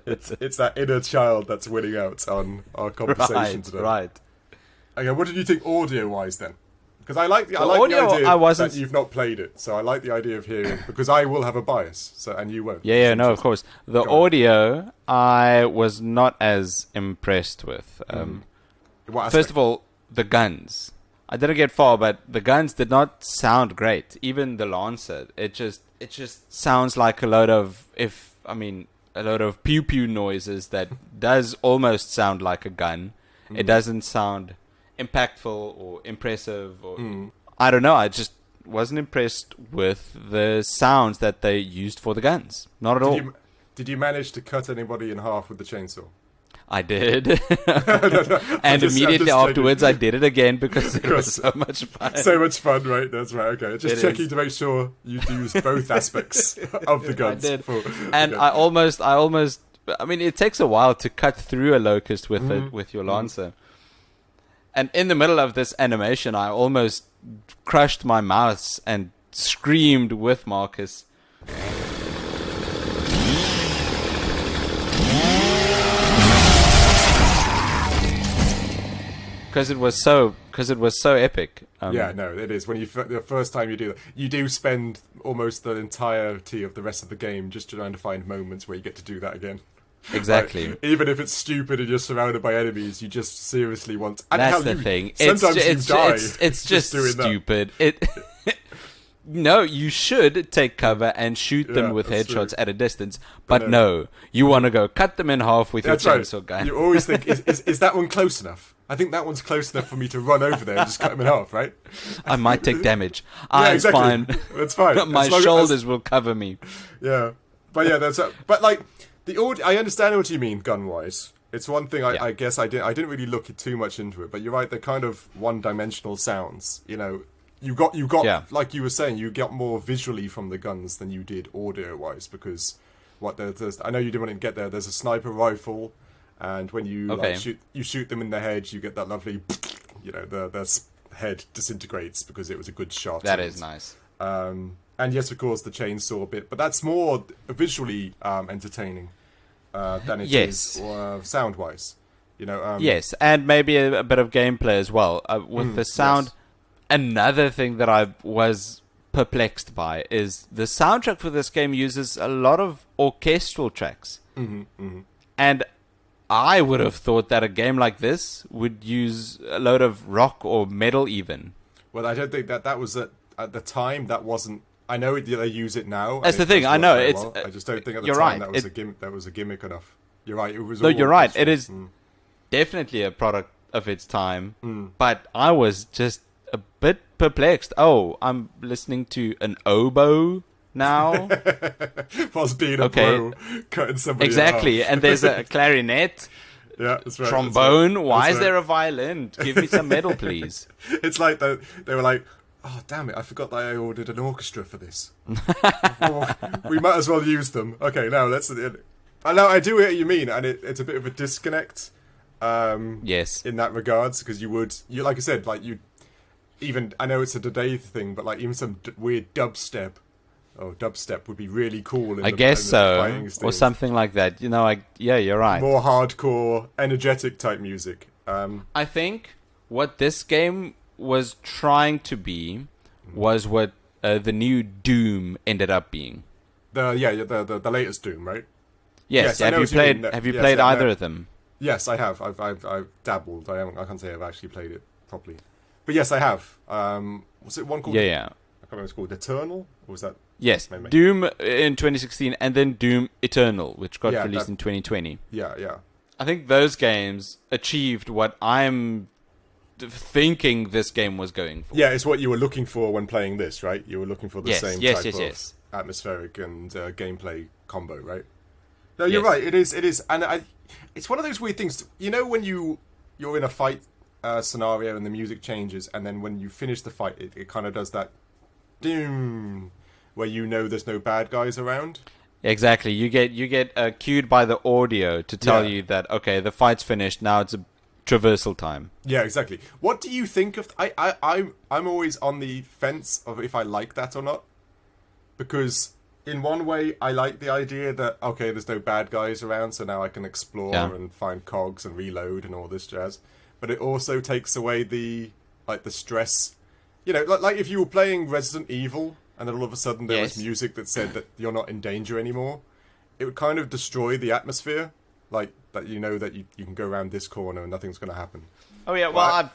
[SPEAKER 1] It's that inner child that's winning out on our conversation today.
[SPEAKER 2] Right.
[SPEAKER 1] Okay, what did you think audio-wise then? Because I like the
[SPEAKER 2] audio,
[SPEAKER 1] idea that you've not played it, so I like the idea of hearing, because I will have a bias, and you won't.
[SPEAKER 2] Yeah, no, of course. The audio, I was not as impressed with. First of all, the guns. I didn't get far, but the guns did not sound great. Even the Lancer, it just sounds like a load of pew pew noises that does almost sound like a gun. It doesn't sound impactful or impressive, or I don't know. I just wasn't impressed with the sounds that they used for the guns. Not at all.
[SPEAKER 1] Did you manage to cut anybody in half with the chainsaw?
[SPEAKER 2] I did. And immediately afterwards I did it again because it was so much fun.
[SPEAKER 1] So much fun, right? That's right. Okay, just checking to make sure you use both aspects of the guns.
[SPEAKER 2] I did. I almost. I mean, it takes a while to cut through a locust with your Lancer. And in the middle of this animation, I almost crushed my mouse and screamed with Marcus. Because it was so epic.
[SPEAKER 1] Yeah, no, it is. When the first time you do that, you do spend almost the entirety of the rest of the game just trying to find moments where you get to do that again.
[SPEAKER 2] Exactly.
[SPEAKER 1] Like, even if it's stupid and you're surrounded by enemies, you just seriously want. And
[SPEAKER 2] that's the thing.
[SPEAKER 1] Sometimes
[SPEAKER 2] it's just stupid. No, you should take cover and shoot them with headshots at a distance. But no, you want to go cut them in half with your chainsaw gun.
[SPEAKER 1] You always think, is that one close enough? I think that one's close enough for me to run over there and just cut them in half, right?
[SPEAKER 2] I might take damage. It's fine.
[SPEAKER 1] That's fine.
[SPEAKER 2] My shoulders will cover me.
[SPEAKER 1] Yeah. But yeah, but like, the audio, I understand what you mean gun-wise. It's one thing I guess I didn't really look too much into it, but you're right, they're kind of one-dimensional sounds, You got like you were saying, you got more visually from the guns than you did audio-wise, because I know you didn't want to get there. There's a sniper rifle, and when you shoot them in the head, you get that lovely, the head disintegrates because it was a good shot.
[SPEAKER 2] That is nice.
[SPEAKER 1] And yes, of course, the chainsaw bit, but that's more visually entertaining than it is sound-wise.
[SPEAKER 2] Yes, and maybe a bit of gameplay as well with the sound. Yes. Another thing that I was perplexed by is the soundtrack for this game uses a lot of orchestral tracks. And I would have thought that a game like this would use a load of rock or metal even.
[SPEAKER 1] Well, I don't think that was at the time. That wasn't. I know they use it now.
[SPEAKER 2] That's the thing. I know it's.
[SPEAKER 1] I just don't think at the time that was a gimmick enough. You're right. It was.
[SPEAKER 2] No, you're right. It is definitely a product of its time. But I was just a bit perplexed. Oh, I'm listening to an oboe now.
[SPEAKER 1] Whilst being a bro, cutting somebody
[SPEAKER 2] exactly,
[SPEAKER 1] off.
[SPEAKER 2] And there's a clarinet.
[SPEAKER 1] Yeah, that's right.
[SPEAKER 2] Trombone.
[SPEAKER 1] That's
[SPEAKER 2] Why is there a violin? Give me some metal, please.
[SPEAKER 1] It's like they were like, oh damn it! I forgot that I ordered an orchestra for this. We might as well use them. Okay, now let's. I know I do hear what you mean, and it's a bit of a disconnect.
[SPEAKER 2] Yes.
[SPEAKER 1] In that regards, because you like I said, like you. Even I know it's a today thing, but like even some weird dubstep Oh, dubstep would be really cool.
[SPEAKER 2] I guess
[SPEAKER 1] in the
[SPEAKER 2] so,
[SPEAKER 1] fighting
[SPEAKER 2] or
[SPEAKER 1] scenes.
[SPEAKER 2] something like that. Yeah, you're right.
[SPEAKER 1] More hardcore, energetic type music.
[SPEAKER 2] I think what this game was trying to be was what the new Doom ended up being.
[SPEAKER 1] The latest Doom, right?
[SPEAKER 2] Yes.
[SPEAKER 1] I know what you mean.
[SPEAKER 2] Have you
[SPEAKER 1] Yes,
[SPEAKER 2] played
[SPEAKER 1] I
[SPEAKER 2] either
[SPEAKER 1] know.
[SPEAKER 2] of them?
[SPEAKER 1] Yes, I have. I've dabbled. I can't say I've actually played it properly, but yes, I have. Was it one called?
[SPEAKER 2] Yeah.
[SPEAKER 1] I can't remember what it's called. Eternal, or was that?
[SPEAKER 2] Yes,
[SPEAKER 1] Maybe.
[SPEAKER 2] Doom in 2016, and then Doom Eternal, which got
[SPEAKER 1] Yeah,
[SPEAKER 2] released
[SPEAKER 1] that-
[SPEAKER 2] in 2020.
[SPEAKER 1] Yeah.
[SPEAKER 2] I think those games achieved what I'm thinking this game was going for.
[SPEAKER 1] Yeah, it's what you were looking for when playing this, right? You were looking for the
[SPEAKER 2] Yes,
[SPEAKER 1] same
[SPEAKER 2] yes,
[SPEAKER 1] type
[SPEAKER 2] yes,
[SPEAKER 1] of
[SPEAKER 2] yes.
[SPEAKER 1] atmospheric and gameplay combo, right? No, you're
[SPEAKER 2] Yes.
[SPEAKER 1] right. It is, and it's one of those weird things. You know, when you're in a fight scenario and the music changes, and then when you finish the fight, it kind of does that doom, where you know there's no bad guys around.
[SPEAKER 2] Exactly. You get cued by the audio to tell
[SPEAKER 1] Yeah.
[SPEAKER 2] you that okay, the fight's finished. Now it's a traversal time.
[SPEAKER 1] Yeah, exactly. What do you think of? I'm always on the fence of if I like that or not, because in one way I like the idea that okay, there's no bad guys around, so now I can explore
[SPEAKER 2] Yeah.
[SPEAKER 1] and find cogs and reload and all this jazz. But it also takes away the stress. You know, like if you were playing Resident Evil and then all of a sudden there was
[SPEAKER 2] Yes.
[SPEAKER 1] music that said that you're not in danger anymore, it would kind of destroy the atmosphere. Like that, you know that you can go around this corner and nothing's going to happen.
[SPEAKER 2] Oh yeah, well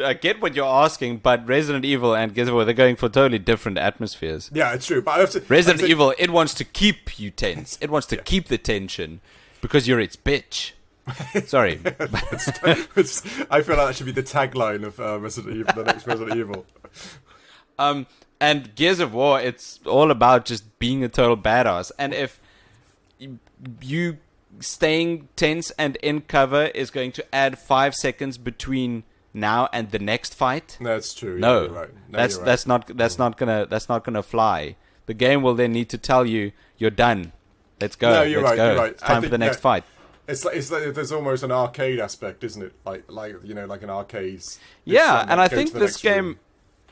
[SPEAKER 2] I get what you're asking, but Resident Evil and Gears of War, they're going for totally different atmospheres.
[SPEAKER 1] Yeah, it's true. But I have to,
[SPEAKER 2] Resident Evil, it wants to keep you tense. It wants to keep the tension because you're its bitch. Sorry.
[SPEAKER 1] I feel like that should be the tagline of Resident Evil, the next Resident Evil.
[SPEAKER 2] And Gears of War, it's all about just being a total badass. And if you staying tense and in cover is going to add 5 seconds between now and the next fight,
[SPEAKER 1] No, it's true.
[SPEAKER 2] no,
[SPEAKER 1] You're right. No,
[SPEAKER 2] that's
[SPEAKER 1] you're right.
[SPEAKER 2] that's not gonna fly. The game will then need to tell you you're done. Let's go.
[SPEAKER 1] No, you're
[SPEAKER 2] Let's
[SPEAKER 1] right,
[SPEAKER 2] go.
[SPEAKER 1] you're right.
[SPEAKER 2] It's
[SPEAKER 1] I
[SPEAKER 2] time for
[SPEAKER 1] think,
[SPEAKER 2] the next
[SPEAKER 1] yeah,
[SPEAKER 2] fight.
[SPEAKER 1] It's like there's almost an arcade aspect, isn't it? Like you know, like an arcade.
[SPEAKER 2] Yeah, and I
[SPEAKER 1] go
[SPEAKER 2] think
[SPEAKER 1] to the
[SPEAKER 2] this
[SPEAKER 1] next
[SPEAKER 2] game,
[SPEAKER 1] room.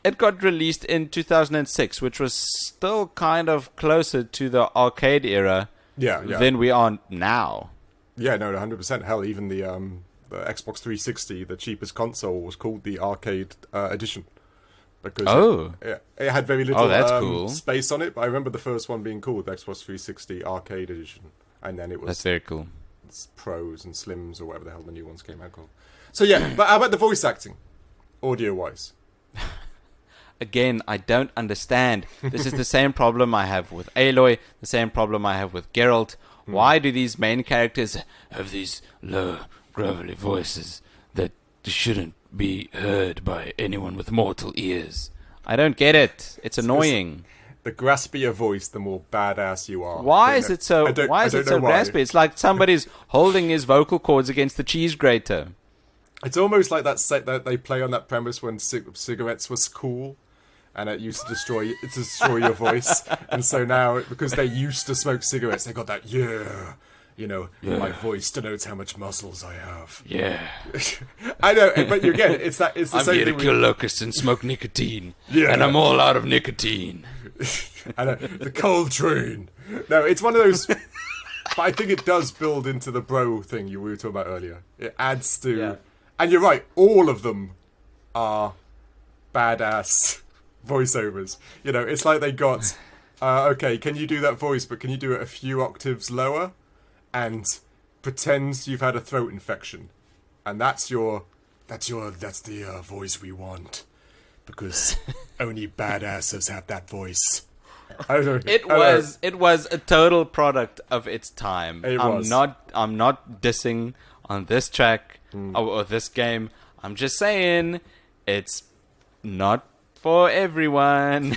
[SPEAKER 2] it got released in 2006, which was still kind of closer to the arcade era
[SPEAKER 1] Yeah.
[SPEAKER 2] than we are now.
[SPEAKER 1] Yeah, no, 100%. Hell, even the Xbox 360, the cheapest console, was called the arcade edition because it had very little
[SPEAKER 2] that's cool.
[SPEAKER 1] space on it. But I remember the first one being called the Xbox 360 Arcade Edition, and then it was
[SPEAKER 2] That's very cool.
[SPEAKER 1] Pros and Slims or whatever the hell the new ones came out called. So yeah, but how about the voice acting, audio-wise?
[SPEAKER 2] Again, I don't understand. This is the same problem I have with Aloy, the same problem I have with Geralt. Why do these main characters have these low, gravelly voices that shouldn't be heard by anyone with mortal ears? I don't get it. It's annoying.
[SPEAKER 1] The graspier voice, the more badass you are.
[SPEAKER 2] Why is it so?
[SPEAKER 1] I don't
[SPEAKER 2] Why is it
[SPEAKER 1] know
[SPEAKER 2] so
[SPEAKER 1] why.
[SPEAKER 2] raspy? It's like somebody's holding his vocal cords against the cheese grater.
[SPEAKER 1] It's almost like that set that they play on that premise when cigarettes was cool, and it used to destroy your voice. And so now, because they used to smoke cigarettes, they got that my voice denotes how much muscles I have.
[SPEAKER 2] Yeah,
[SPEAKER 1] I know, but again, it's the
[SPEAKER 2] I'm
[SPEAKER 1] same
[SPEAKER 2] here to
[SPEAKER 1] thing.
[SPEAKER 2] kill locusts and smoke nicotine,
[SPEAKER 1] Yeah.
[SPEAKER 2] and I'm all out of nicotine.
[SPEAKER 1] I know, the cold train. No, it's one of those. But I think it does build into the bro thing we were talking about earlier. It adds to,
[SPEAKER 2] Yeah.
[SPEAKER 1] and you're right. All of them are badass voiceovers. You know, it's like they got, okay, can you do that voice, but can you do it a few octaves lower, and pretend you've had a throat infection, and that's the voice we want, because only badasses have that voice. I don't know.
[SPEAKER 2] It was a total product of its time.
[SPEAKER 1] It
[SPEAKER 2] I'm
[SPEAKER 1] was.
[SPEAKER 2] not dissing on this track or this game. I'm just saying it's not for everyone.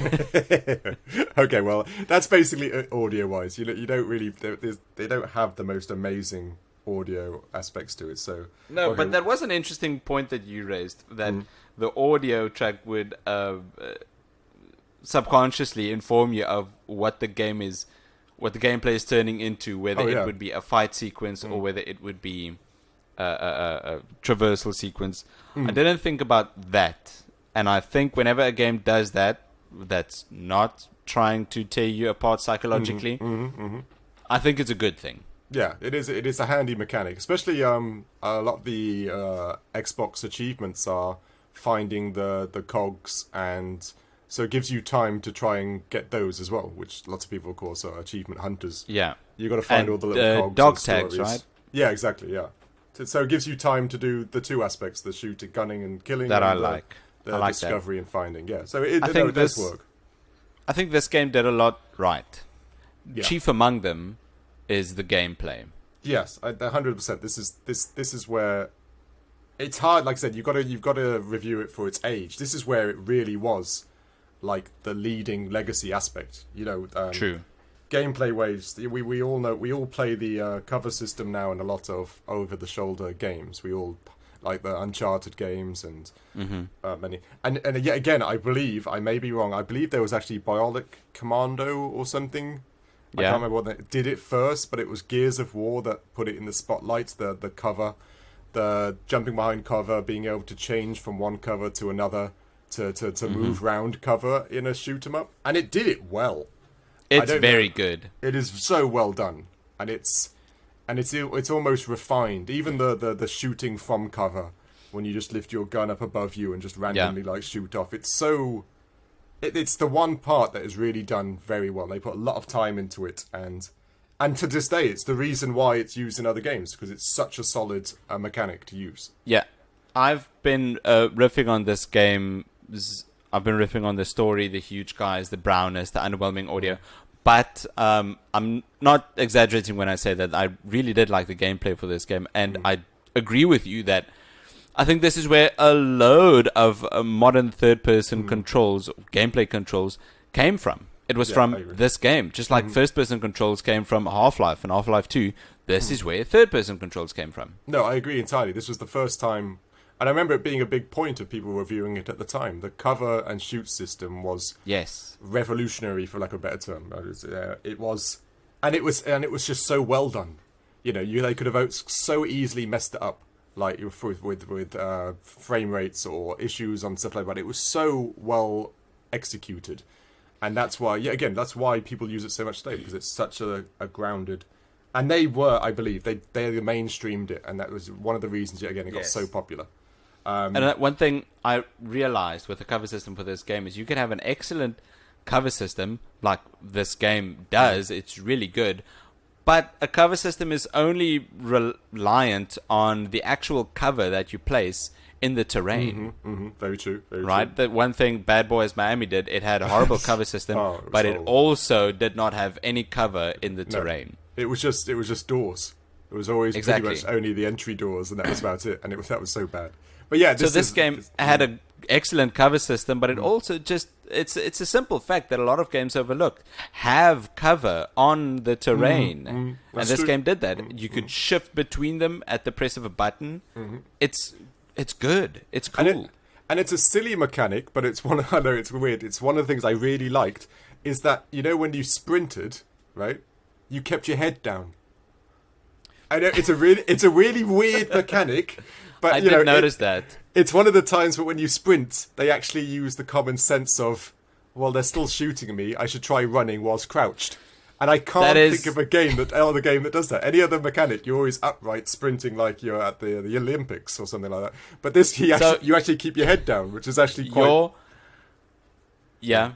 [SPEAKER 1] Okay, well, that's basically audio-wise. You don't really they don't have the most amazing audio aspects to it. So
[SPEAKER 2] No,
[SPEAKER 1] okay.
[SPEAKER 2] but that was an interesting point that you raised, that the audio track would subconsciously inform you of what the game is, what the gameplay is turning into, whether it would be a fight sequence or whether it would be a traversal sequence. I didn't think about that, and I think whenever a game does that, that's not trying to tear you apart psychologically. I think it's a good thing.
[SPEAKER 1] Yeah, it is. It is a handy mechanic, especially a lot of the Xbox achievements are finding the cogs, and so it gives you time to try and get those as well, which lots of people, of course, are achievement hunters.
[SPEAKER 2] Yeah,
[SPEAKER 1] you got to find
[SPEAKER 2] and,
[SPEAKER 1] all the little cogs,
[SPEAKER 2] dog
[SPEAKER 1] and
[SPEAKER 2] tags,
[SPEAKER 1] stories.
[SPEAKER 2] right?
[SPEAKER 1] Yeah, exactly. Yeah, so it gives you time to do the two aspects: the shooting, gunning, and killing.
[SPEAKER 2] That
[SPEAKER 1] and
[SPEAKER 2] I like.
[SPEAKER 1] The
[SPEAKER 2] I like
[SPEAKER 1] discovery
[SPEAKER 2] that.
[SPEAKER 1] and finding. Yeah, so it
[SPEAKER 2] think
[SPEAKER 1] does
[SPEAKER 2] this-
[SPEAKER 1] work.
[SPEAKER 2] I think this game did a lot right.
[SPEAKER 1] Yeah.
[SPEAKER 2] Chief among them is the gameplay.
[SPEAKER 1] Yes, 100%. This is where it's hard. Like I said, you've got to review it for its age. This is where it really was, like the leading legacy aspect.
[SPEAKER 2] True.
[SPEAKER 1] Gameplay ways. We all know. We all play the cover system now in a lot of over the shoulder games. We all like the Uncharted games and many. And yet again, I believe, I may be wrong. I believe there was actually Bionic Commando or something. I
[SPEAKER 2] Yeah.
[SPEAKER 1] can't remember what that did it first, but it was Gears of War that put it in the spotlight. The cover, the jumping behind cover, being able to change from one cover to another, to move round cover in a shoot 'em up, and it did it well.
[SPEAKER 2] It's
[SPEAKER 1] don't
[SPEAKER 2] very
[SPEAKER 1] know.
[SPEAKER 2] good.
[SPEAKER 1] It is so well done, and it's almost refined. Even the shooting from cover, when you just lift your gun up above you and just randomly like shoot off. It's so. It's the one part that is really done very well. They put a lot of time into it, and to this day, it's the reason why it's used in other games, because it's such a solid mechanic to use.
[SPEAKER 2] Yeah, I've been riffing on this game. I've been riffing on the story, the huge guys, the brownness, the underwhelming audio. But I'm not exaggerating when I say that I really did like the gameplay for this game, and I agree with you that I think this is where a load of modern third-person controls, gameplay controls, came from. It was from this game. Just like first-person controls came from Half-Life and Half-Life 2, this is where third-person controls came from.
[SPEAKER 1] No, I agree entirely. This was the first time, and I remember it being a big point of people reviewing it at the time. The cover and shoot system was revolutionary, for lack of a better term. It was, and it was just so well done. They could have so easily messed it up, like with frame rates or issues on stuff like that. It was so well executed, and that's why, that's why people use it so much today, because it's such a grounded. And they were, I believe, they mainstreamed it, and that was one of the reasons. It got so popular.
[SPEAKER 2] And one thing I realized with the cover system for this game is you can have an excellent cover system, like this game does. It's really good. But a cover system is only reliant on the actual cover that you place in the terrain.
[SPEAKER 1] Very true. Very
[SPEAKER 2] right?
[SPEAKER 1] true.
[SPEAKER 2] The one thing Bad Boys Miami did, it had a horrible cover system, but it also did not have any cover in the terrain.
[SPEAKER 1] It was just doors. It was always pretty much only the entry doors, and that was about it. And that was so bad. But yeah,
[SPEAKER 2] this game had an excellent cover system, but it also just it's a simple fact that a lot of games overlook. Have cover on the terrain. And this game did that. You could shift between them at the press of a button. It's good. It's cool.
[SPEAKER 1] And it's a silly mechanic, but it's one. I know it's weird. It's one of the things I really liked is that when you sprinted, right, you kept your head down. I know it's a really weird mechanic, but
[SPEAKER 2] I did notice that.
[SPEAKER 1] It's one of the times where when you sprint, they actually use the common sense of, well, they're still shooting me. I should try running whilst crouched. And I can't think of a game that does that. Any other mechanic, you're always upright sprinting like you're at the Olympics or something like that. But this, you actually keep your head down, which is actually quite.
[SPEAKER 2] Yeah.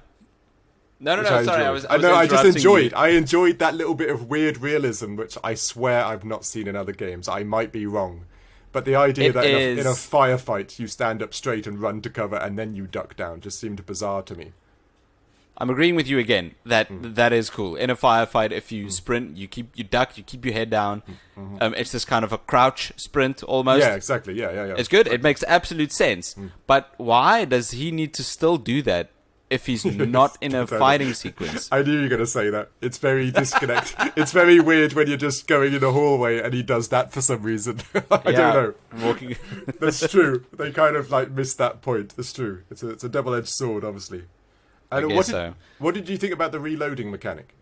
[SPEAKER 2] No, sorry.
[SPEAKER 1] I enjoyed that little bit of weird realism, which I swear I've not seen in other games. I might be wrong. But the idea that in a firefight you stand up straight and run to cover and then you duck down just seemed bizarre to me.
[SPEAKER 2] I'm agreeing with you again. That is cool. In a firefight, if you sprint, you duck, you keep your head down. It's this kind of a crouch sprint almost.
[SPEAKER 1] Yeah, exactly. Yeah.
[SPEAKER 2] It's good. It makes absolute sense. But why does he need to still do that if he's not in a fighting sequence?
[SPEAKER 1] I knew you were going to say that. It's very disconnected. It's very weird when you're just going in a hallway and he does that for some reason. I don't know.
[SPEAKER 2] Walking.
[SPEAKER 1] That's true. They kind of missed that point. That's true. It's a double-edged sword, obviously. And what did you think about the reloading mechanic?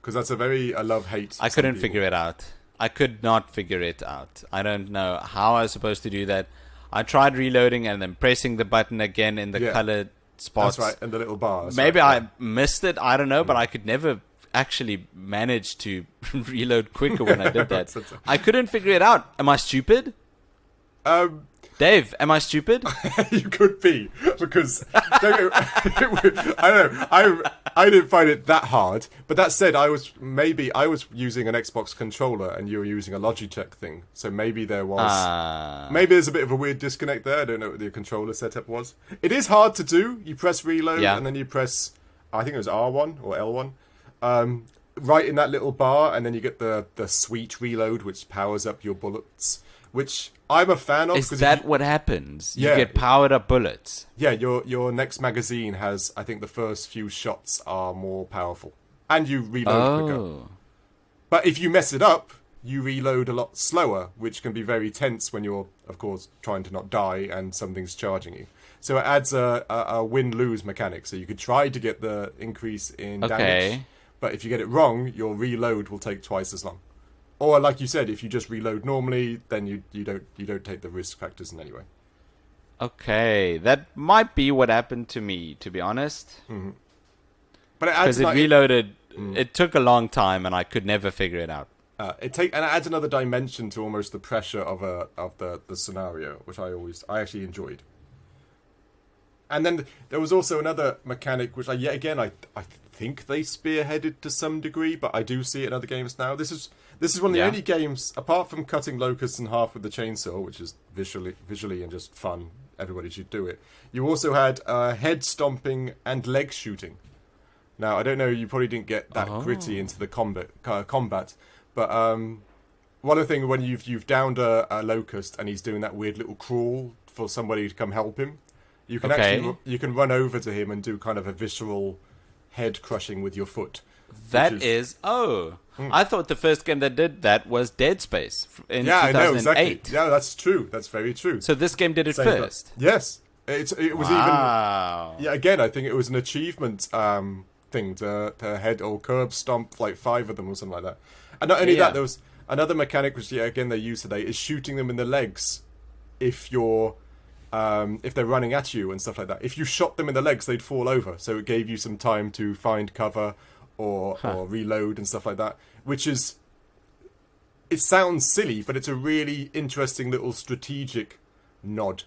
[SPEAKER 1] Because that's a love-hate.
[SPEAKER 2] I couldn't figure it out. I could not figure it out. I don't know how I was supposed to do that. I tried reloading and then pressing the button again in the colored spots.
[SPEAKER 1] That's right, and the little bars.
[SPEAKER 2] Maybe
[SPEAKER 1] right,
[SPEAKER 2] I missed it. I don't know, but I could never actually manage to reload quicker when I did that. I couldn't figure it out. Am I stupid? Dave, am I stupid?
[SPEAKER 1] You could be, because I don't know. I didn't find it that hard. But that said, I was using an Xbox controller and you were using a Logitech thing. So maybe maybe there's a bit of a weird disconnect there. I don't know what the controller setup was. It is hard to do. You press reload and then you press, I think it was R1 or L1, right in that little bar, and then you get the sweet reload, which powers up your bullets, which I'm a fan of.
[SPEAKER 2] Is that what happens? You
[SPEAKER 1] Yeah.
[SPEAKER 2] get powered up bullets.
[SPEAKER 1] Yeah, your next magazine has, I think the first few shots are more powerful. And you reload quicker. But if you mess it up, you reload a lot slower, which can be very tense when you're, of course, trying to not die and something's charging you. So it adds a win-lose mechanic. So you could try to get the increase in damage. But if you get it wrong, your reload will take twice as long. Or, like you said, if you just reload normally, then you don't take the risk factors in any way.
[SPEAKER 2] Okay, that might be what happened to me, to be honest.
[SPEAKER 1] Mm-hmm. But it adds
[SPEAKER 2] because it reloaded. It took a long time, and I could never figure it out.
[SPEAKER 1] And it adds another dimension to almost the pressure of the scenario, which I actually enjoyed. And then there was also another mechanic, which I think they spearheaded to some degree, but I do see it in other games now. This is one of the only games, apart from cutting locusts in half with the chainsaw, which is visually and just fun. Everybody should do it. You also had head stomping and leg shooting. Now, I don't know, you probably didn't get that gritty into the combat, but one of the things when you've downed a locust and he's doing that weird little crawl for somebody to come help him, you can you can run over to him and do kind of a visceral head crushing with your foot.
[SPEAKER 2] I thought the first game that did that was Dead Space in 2008.
[SPEAKER 1] I know, exactly. Yeah, that's true. That's very true.
[SPEAKER 2] So this game did it first.
[SPEAKER 1] Yes. It was even... Yeah, again, I think it was an achievement thing to head or curb stomp like 5 of them or something like that. And not only that, there was another mechanic which, again, they use today, is shooting them in the legs if you're... if they're running at you and stuff like that. If you shot them in the legs, they'd fall over. So it gave you some time to find cover or reload and stuff like that. Which is... It sounds silly, but it's a really interesting little strategic nod.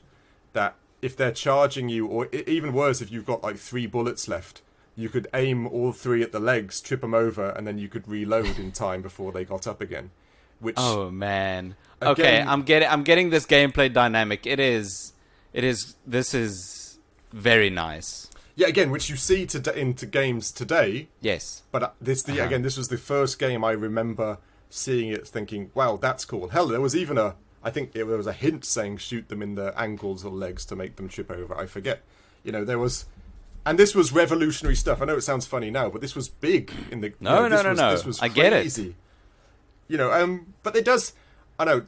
[SPEAKER 1] That if they're charging you, or even worse, if you've got like 3 bullets left, you could aim all 3 at the legs, trip them over, and then you could reload in time before they got up again. Which... Oh,
[SPEAKER 2] man. Again, okay, I'm getting this gameplay dynamic. This is very nice.
[SPEAKER 1] Yeah, again, which you see into games today.
[SPEAKER 2] Yes.
[SPEAKER 1] But this was the first game I remember seeing it thinking, wow, that's cool. Hell, there was even there was a hint saying shoot them in the ankles or legs to make them trip over. I forget. There was... And this was revolutionary stuff. I know it sounds funny now, but this was big in the...
[SPEAKER 2] No.
[SPEAKER 1] This was crazy.
[SPEAKER 2] I get it.
[SPEAKER 1] But it does... I know...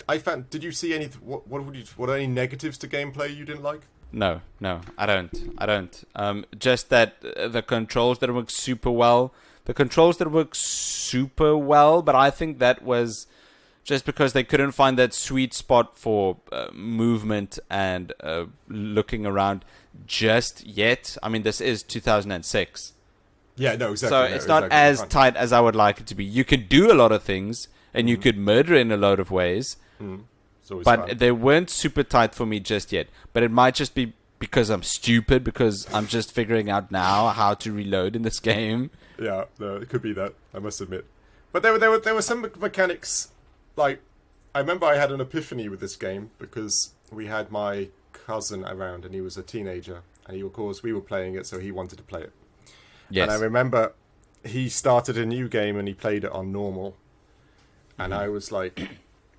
[SPEAKER 1] I found. Did you see any? What are any negatives to gameplay you didn't like?
[SPEAKER 2] No, I don't. Just that the controls that work super well. But I think that was just because they couldn't find that sweet spot for movement and looking around just yet. I mean, this is 2006.
[SPEAKER 1] Yeah, no, exactly.
[SPEAKER 2] So it's not as tight as I would like it to be. You could do a lot of things. And you could murder in a lot of ways. But fun. They weren't super tight for me just yet. But it might just be because I'm stupid, because I'm just figuring out now how to reload in this game.
[SPEAKER 1] Yeah, no, it could be that, I must admit. But there were some mechanics, like, I remember I had an epiphany with this game, because we had my cousin around, and he was a teenager. And of course, we were playing it, so he wanted to play it. Yes. And I remember he started a new game, and he played it on normal. And I was like,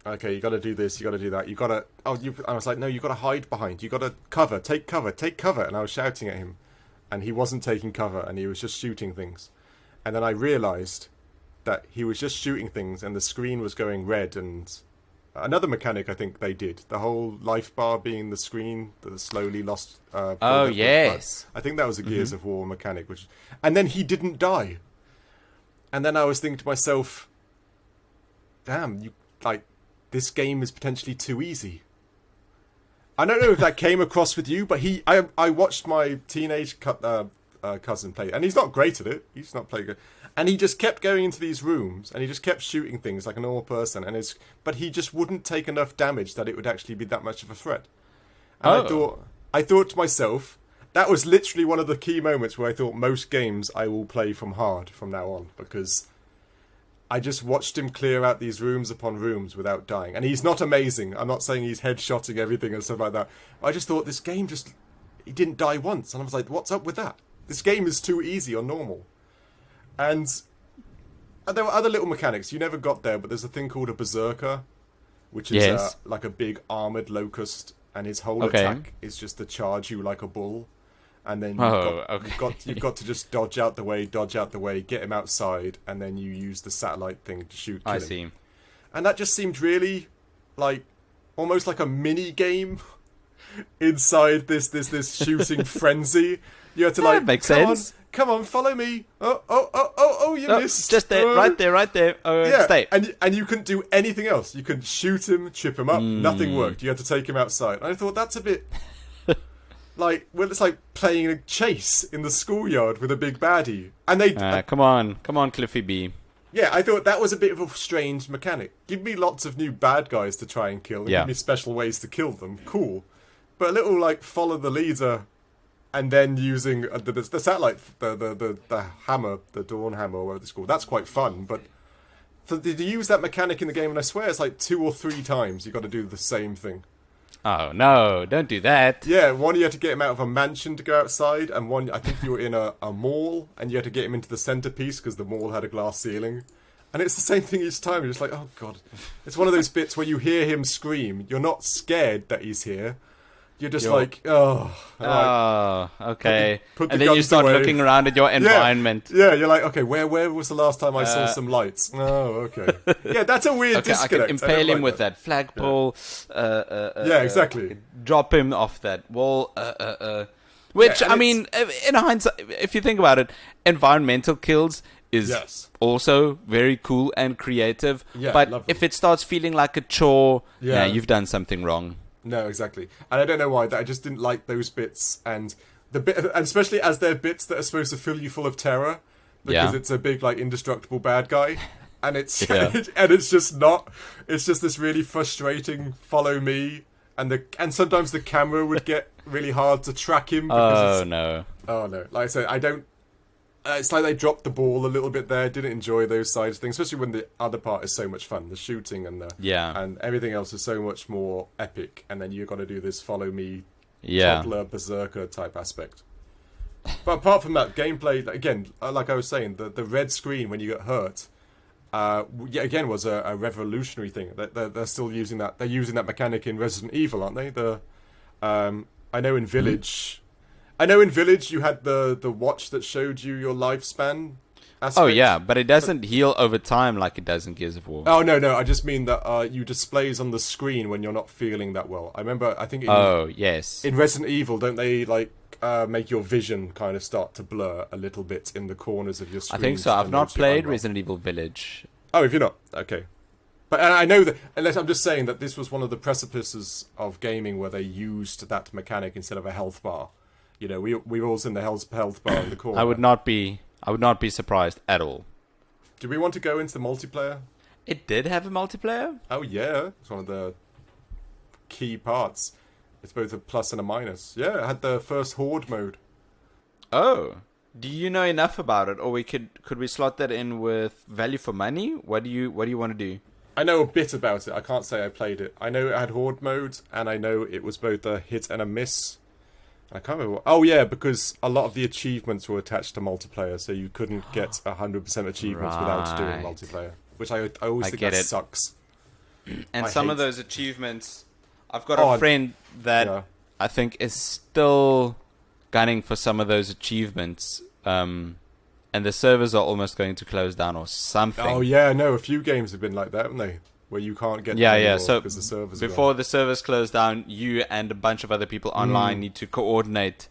[SPEAKER 1] okay, you got to do this, you got to do that, you got to... I was like, no, you got to hide behind, you got to take cover. And I was shouting at him, and he wasn't taking cover, and he was just shooting things. And then I realised that he was just shooting things, and the screen was going red. And another mechanic I think they did, the whole life bar being the screen that slowly lost...
[SPEAKER 2] yes.
[SPEAKER 1] I think that was a Gears of War mechanic. And then he didn't die. And then I was thinking to myself... Damn, this game is potentially too easy. I don't know if that came across with you, but I watched my teenage cousin play, and he's not great at it. He's not playing good, and he just kept going into these rooms, and he just kept shooting things like a normal person, but he just wouldn't take enough damage that it would actually be that much of a threat. And I thought to myself, that was literally one of the key moments where I thought most games I will play from hard from now on, because I just watched him clear out these rooms upon rooms without dying. And he's not amazing. I'm not saying he's headshotting everything and stuff like that. I just thought this game he didn't die once. And I was like, what's up with that? This game is too easy on normal. And there were other little mechanics. You never got there, but there's a thing called a berserker, which is like a big armored locust. And his whole attack is just to charge you like a bull. And then you've got to just dodge out the way, get him outside, and then you use the satellite thing to kill him.
[SPEAKER 2] I see.
[SPEAKER 1] And that just seemed really like almost like a mini game inside this shooting frenzy. You had to like
[SPEAKER 2] makes sense.
[SPEAKER 1] Come on, follow me. Oh, you missed.
[SPEAKER 2] Just there, right there. Stay.
[SPEAKER 1] And you couldn't do anything else. You couldn't shoot him, trip him up. Nothing worked. You had to take him outside. And I thought that's a bit like, well, it's like playing a chase in the schoolyard with a big baddie. And they
[SPEAKER 2] come on, Cliffy B.
[SPEAKER 1] Yeah, I thought that was a bit of a strange mechanic. Give me lots of new bad guys to try and kill, and give me special ways to kill them. Cool. But a little, like, follow the leader, and then using the satellite, the hammer, the dawn hammer, or whatever it's called. That's quite fun, but to use that mechanic in the game, and I swear it's like 2 or 3 times you got to do the same thing.
[SPEAKER 2] Oh, no, don't do that.
[SPEAKER 1] Yeah, one you had to get him out of a mansion to go outside, and one, I think you were in a mall, and you had to get him into the centerpiece because the mall had a glass ceiling. And it's the same thing each time. You're just like, oh, God. It's one of those bits where you hear him scream. You're not scared that he's here. You're just like, oh.
[SPEAKER 2] Oh, okay.
[SPEAKER 1] Put the
[SPEAKER 2] and then you
[SPEAKER 1] guns
[SPEAKER 2] start
[SPEAKER 1] away.
[SPEAKER 2] looking around at your environment.
[SPEAKER 1] Yeah, you're like, okay, where was the last time I saw some lights? Oh, okay. Yeah, that's a weird disconnect.
[SPEAKER 2] I can impale him with that flagpole.
[SPEAKER 1] Yeah, exactly.
[SPEAKER 2] Drop him off that wall. Which, I mean, in hindsight, if you think about it, environmental kills is also very cool and creative. Yeah, but lovely. If it starts feeling like a chore, you've done something wrong.
[SPEAKER 1] No, exactly. And I don't know why, I just didn't like those bits, and especially as they're bits that are supposed to fill you full of terror, because it's a big, like, indestructible bad guy, and it's just not. It's just this really frustrating follow me, and sometimes the camera would get really hard to track him.
[SPEAKER 2] Oh no!
[SPEAKER 1] Like I said, I don't. It's like they dropped the ball a little bit there. Didn't enjoy those sides of things, especially when the other part is so much fun. The shooting and and everything else is so much more epic. And then you've got to do this follow me, toddler berserker type aspect. But apart from that, gameplay again, like I was saying, the red screen when you get hurt, again was a revolutionary thing. They're still using that. They're using that mechanic in Resident Evil, aren't they? I know in Village. I know in Village you had the watch that showed you your lifespan aspect.
[SPEAKER 2] Oh yeah, but it doesn't heal over time like it does in Gears of War.
[SPEAKER 1] Oh no, I just mean that you displays on the screen when you're not feeling that well. I remember, I think in Resident Evil, don't they like make your vision kind of start to blur a little bit in the corners of your screen?
[SPEAKER 2] I think so. I've not played Resident Evil Village.
[SPEAKER 1] Oh, if you're not, okay. But I know that, unless I'm just saying that this was one of the precipices of gaming where they used that mechanic instead of a health bar. You know, we've all seen the health bar in the corner.
[SPEAKER 2] I would not be surprised at all.
[SPEAKER 1] Do we want to go into the multiplayer?
[SPEAKER 2] It did have a multiplayer?
[SPEAKER 1] Oh yeah, it's one of the key parts. It's both a plus and a minus. Yeah, it had the first Horde mode.
[SPEAKER 2] Oh, do you know enough about it, or could we slot that in with value for money? What do you want to do?
[SPEAKER 1] I know a bit about it. I can't say I played it. I know it had Horde mode, and I know it was both a hit and a miss. I can't remember. Oh yeah, because a lot of the achievements were attached to multiplayer, so you couldn't get 100% achievements without doing multiplayer. Which I always think that sucks.
[SPEAKER 2] And some of those achievements, I've got a friend that I think is still gunning for some of those achievements, and the servers are almost going to close down or something.
[SPEAKER 1] Oh yeah, no, a few games have been like that, haven't they? Where you can't get
[SPEAKER 2] So
[SPEAKER 1] because the servers
[SPEAKER 2] before the servers close down, you and a bunch of other people online need to coordinate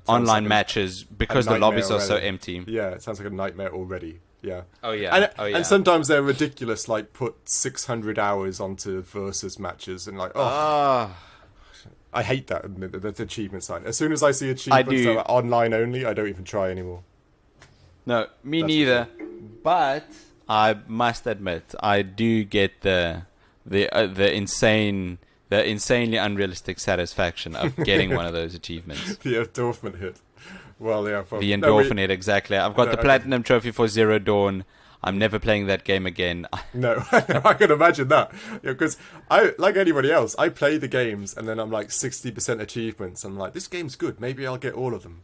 [SPEAKER 2] online matches because the lobbies are so empty.
[SPEAKER 1] Yeah, it sounds like a nightmare already. Yeah.
[SPEAKER 2] Oh yeah.
[SPEAKER 1] And sometimes they're ridiculous, like put 600 hours onto versus matches and like I hate that achievement sign. As soon as I see achievements that are online only, I don't even try anymore.
[SPEAKER 2] No, me neither. But I must admit, I do get the insanely unrealistic satisfaction of getting one of those achievements.
[SPEAKER 1] The endorphin hit. Well, yeah.
[SPEAKER 2] The endorphin hit, exactly. I've got the platinum trophy for Zero Dawn. I'm never playing that game again.
[SPEAKER 1] No, I can imagine that. Because I, like anybody else, I play the games and then I'm like 60% achievements. I'm like, this game's good. Maybe I'll get all of them.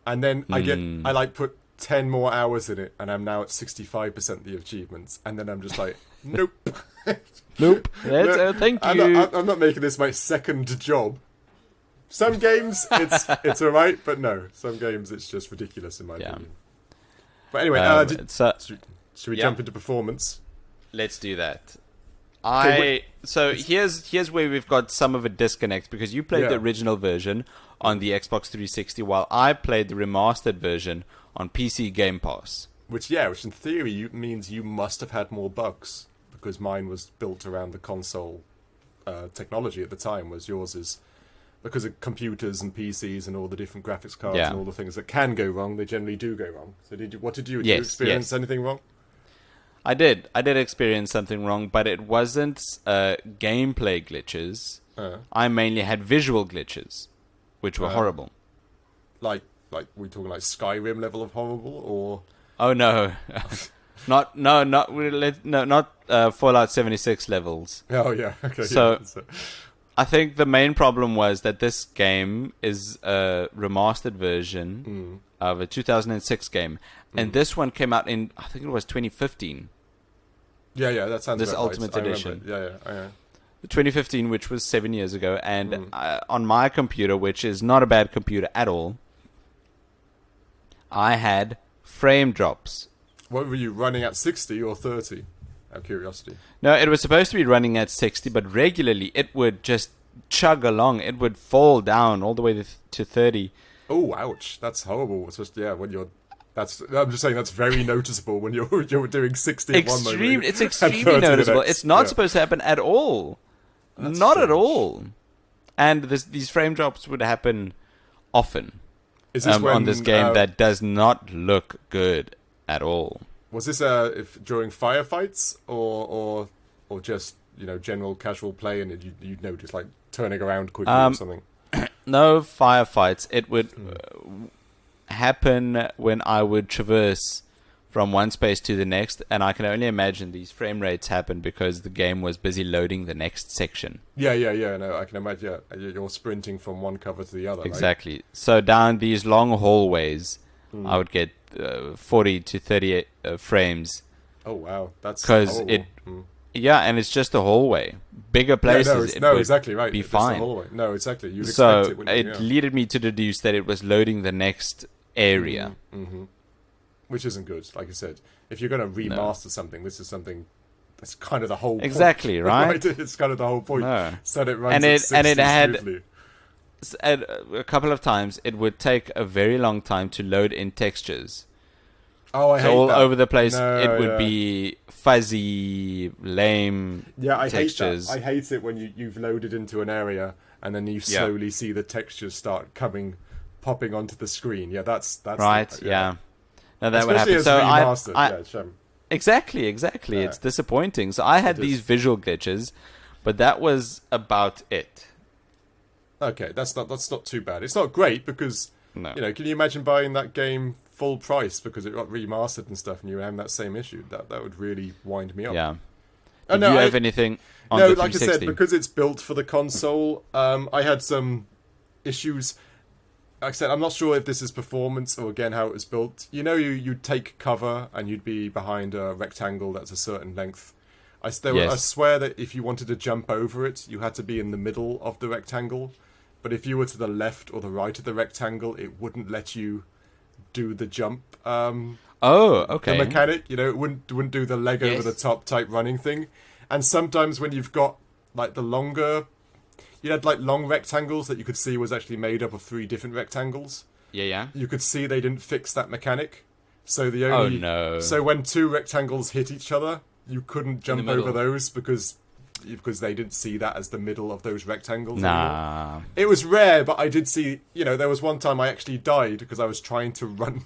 [SPEAKER 1] And then I like put 10 more hours in it and I'm now at 65% of the achievements. And then I'm just like, nope.
[SPEAKER 2] Nope. Thank you.
[SPEAKER 1] I'm not making this my second job. Some games it's alright, but no. Some games it's just ridiculous in my opinion. But anyway, should we jump into performance?
[SPEAKER 2] Let's do that. Here's where we've got some of a disconnect because you played the original version on the Xbox 360 while I played the remastered version on PC Game Pass.
[SPEAKER 1] Which in theory means you must have had more bugs because mine was built around the console technology at the time, whereas yours is because of computers and PCs and all the different graphics cards and all the things that can go wrong, they generally do go wrong. So did you experience anything wrong?
[SPEAKER 2] I did experience something wrong, but it wasn't gameplay glitches. I mainly had visual glitches, which were horrible. Like
[SPEAKER 1] we're talking like Skyrim level of horrible, or?
[SPEAKER 2] Oh no, not Fallout 76 levels.
[SPEAKER 1] Oh yeah, okay.
[SPEAKER 2] So I think the main problem was that this game is a remastered version of a 2006 game, and this one came out in I think it was 2015.
[SPEAKER 1] Yeah, that sounds.
[SPEAKER 2] This
[SPEAKER 1] right.
[SPEAKER 2] Ultimate Edition.
[SPEAKER 1] Yeah.
[SPEAKER 2] 2015, which was 7 years ago, and on my computer, which is not a bad computer at all, I had frame drops.
[SPEAKER 1] What were you running at, 60 or 30? Out of curiosity.
[SPEAKER 2] No, it was supposed to be running at 60, but regularly it would just chug along. It would fall down all the way to 30.
[SPEAKER 1] Oh, ouch! That's horrible. It's just when you're. I'm just saying that's very noticeable when you're doing 60 at one moment.
[SPEAKER 2] It's extremely noticeable. It's not supposed to happen at all. That's not strange. At all. And these frame drops would happen often.
[SPEAKER 1] Is this
[SPEAKER 2] on this game that does not look good at all?
[SPEAKER 1] Was this during firefights or just general casual play and you'd notice like turning around quickly or something?
[SPEAKER 2] No firefights. It would happen when I would traverse from one space to the next, and I can only imagine these frame rates happen because the game was busy loading the next section.
[SPEAKER 1] Yeah. No, I can imagine. Yeah, you're sprinting from one cover to the other.
[SPEAKER 2] Exactly. Right? So down these long hallways, I would get 40 to 38 frames.
[SPEAKER 1] Oh wow, that's
[SPEAKER 2] because Yeah, and it's just a hallway. Bigger places,
[SPEAKER 1] exactly right.
[SPEAKER 2] Be
[SPEAKER 1] it's
[SPEAKER 2] fine.
[SPEAKER 1] A hallway. No, exactly. You'd
[SPEAKER 2] expect
[SPEAKER 1] it.
[SPEAKER 2] It led me to deduce that it was loading the next area.
[SPEAKER 1] Which isn't good. Like I said, if you're going to remaster something, this is something that's kind of the whole point.
[SPEAKER 2] Exactly, right?
[SPEAKER 1] It's kind of the whole point.
[SPEAKER 2] No.
[SPEAKER 1] So that it runs at 60
[SPEAKER 2] and it had
[SPEAKER 1] smoothly.
[SPEAKER 2] A couple of times, it would take a very long time to load in textures.
[SPEAKER 1] Oh, I hate
[SPEAKER 2] all
[SPEAKER 1] that.
[SPEAKER 2] over the place. It would be fuzzy, lame textures.
[SPEAKER 1] I hate it when you've loaded into an area and then you slowly see the textures start popping onto the screen. Yeah, that's
[SPEAKER 2] right. No, that would
[SPEAKER 1] happen.
[SPEAKER 2] So
[SPEAKER 1] remastered,
[SPEAKER 2] exactly. Yeah. It's disappointing. So I had these visual glitches, but that was about it.
[SPEAKER 1] Okay, that's not too bad. It's not great because can you imagine buying that game full price because it got remastered and stuff, and you have that same issue? That would really wind me up.
[SPEAKER 2] Yeah. Did you have anything on the 360?
[SPEAKER 1] Like I said, because it's built for the console, I had some issues. Like I said, I'm not sure if this is performance or again how it was built. You'd take cover and you'd be behind a rectangle that's a certain length. I swear that if you wanted to jump over it, you had to be in the middle of the rectangle. But if you were to the left or the right of the rectangle, it wouldn't let you do the jump.
[SPEAKER 2] Okay.
[SPEAKER 1] The mechanic, it wouldn't do the leg over the top type running thing. And sometimes when you've got like the longer, you had like long rectangles that you could see was actually made up of 3 different rectangles.
[SPEAKER 2] Yeah.
[SPEAKER 1] You could see they didn't fix that mechanic. So So when 2 rectangles hit each other, you couldn't jump over those because because they didn't see that as the middle of those rectangles anymore.
[SPEAKER 2] Nah.
[SPEAKER 1] It was rare, but I did see, there was one time I actually died because I was trying to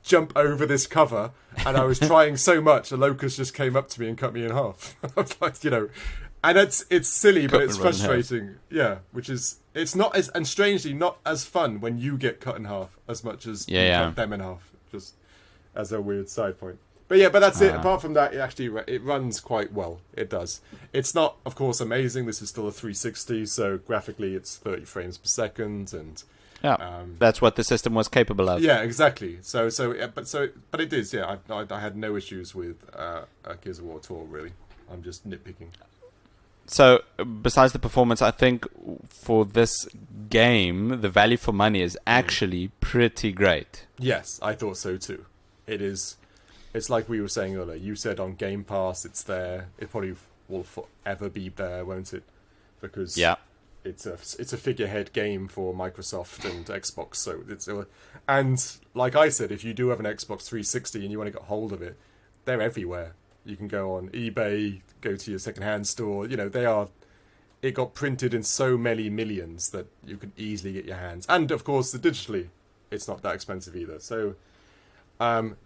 [SPEAKER 1] jump over this cover, and I was trying so much, a locust just came up to me and cut me in half. I was like, and it's silly, but it's frustrating. Yeah, it's not as, and strangely not as fun when you get cut in half as much as you cut them in half, just as a weird side point. But that's it. Apart from that, it runs quite well. It does. It's not, of course, amazing. This is still a 360, so graphically it's 30 frames per second, and
[SPEAKER 2] that's what the system was capable of.
[SPEAKER 1] Yeah, exactly. But it is. Yeah, I had no issues with Gears of War at all. Really, I'm just nitpicking.
[SPEAKER 2] So, besides the performance, I think for this game, the value for money is actually pretty great.
[SPEAKER 1] Yes, I thought so too. It is. It's like we were saying earlier. You said on Game Pass, it's there. It probably will forever be there, won't it? Because it's a figurehead game for Microsoft and Xbox. So and like I said, if you do have an Xbox 360 and you want to get hold of it, they're everywhere. You can go on eBay, go to your secondhand store. They are. It got printed in so many millions that you can easily get your hands. And of course, digitally, it's not that expensive either. So.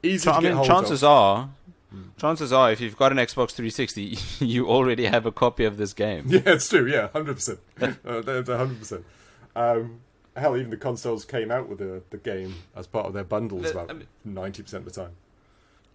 [SPEAKER 1] Easy to get hold of.
[SPEAKER 2] Chances are, if you've got an Xbox 360, you already have a copy of this game.
[SPEAKER 1] Yeah, it's true. Yeah, 100%. 100%. Hell, even the consoles came out with the game as part of their bundles about 90% of the time.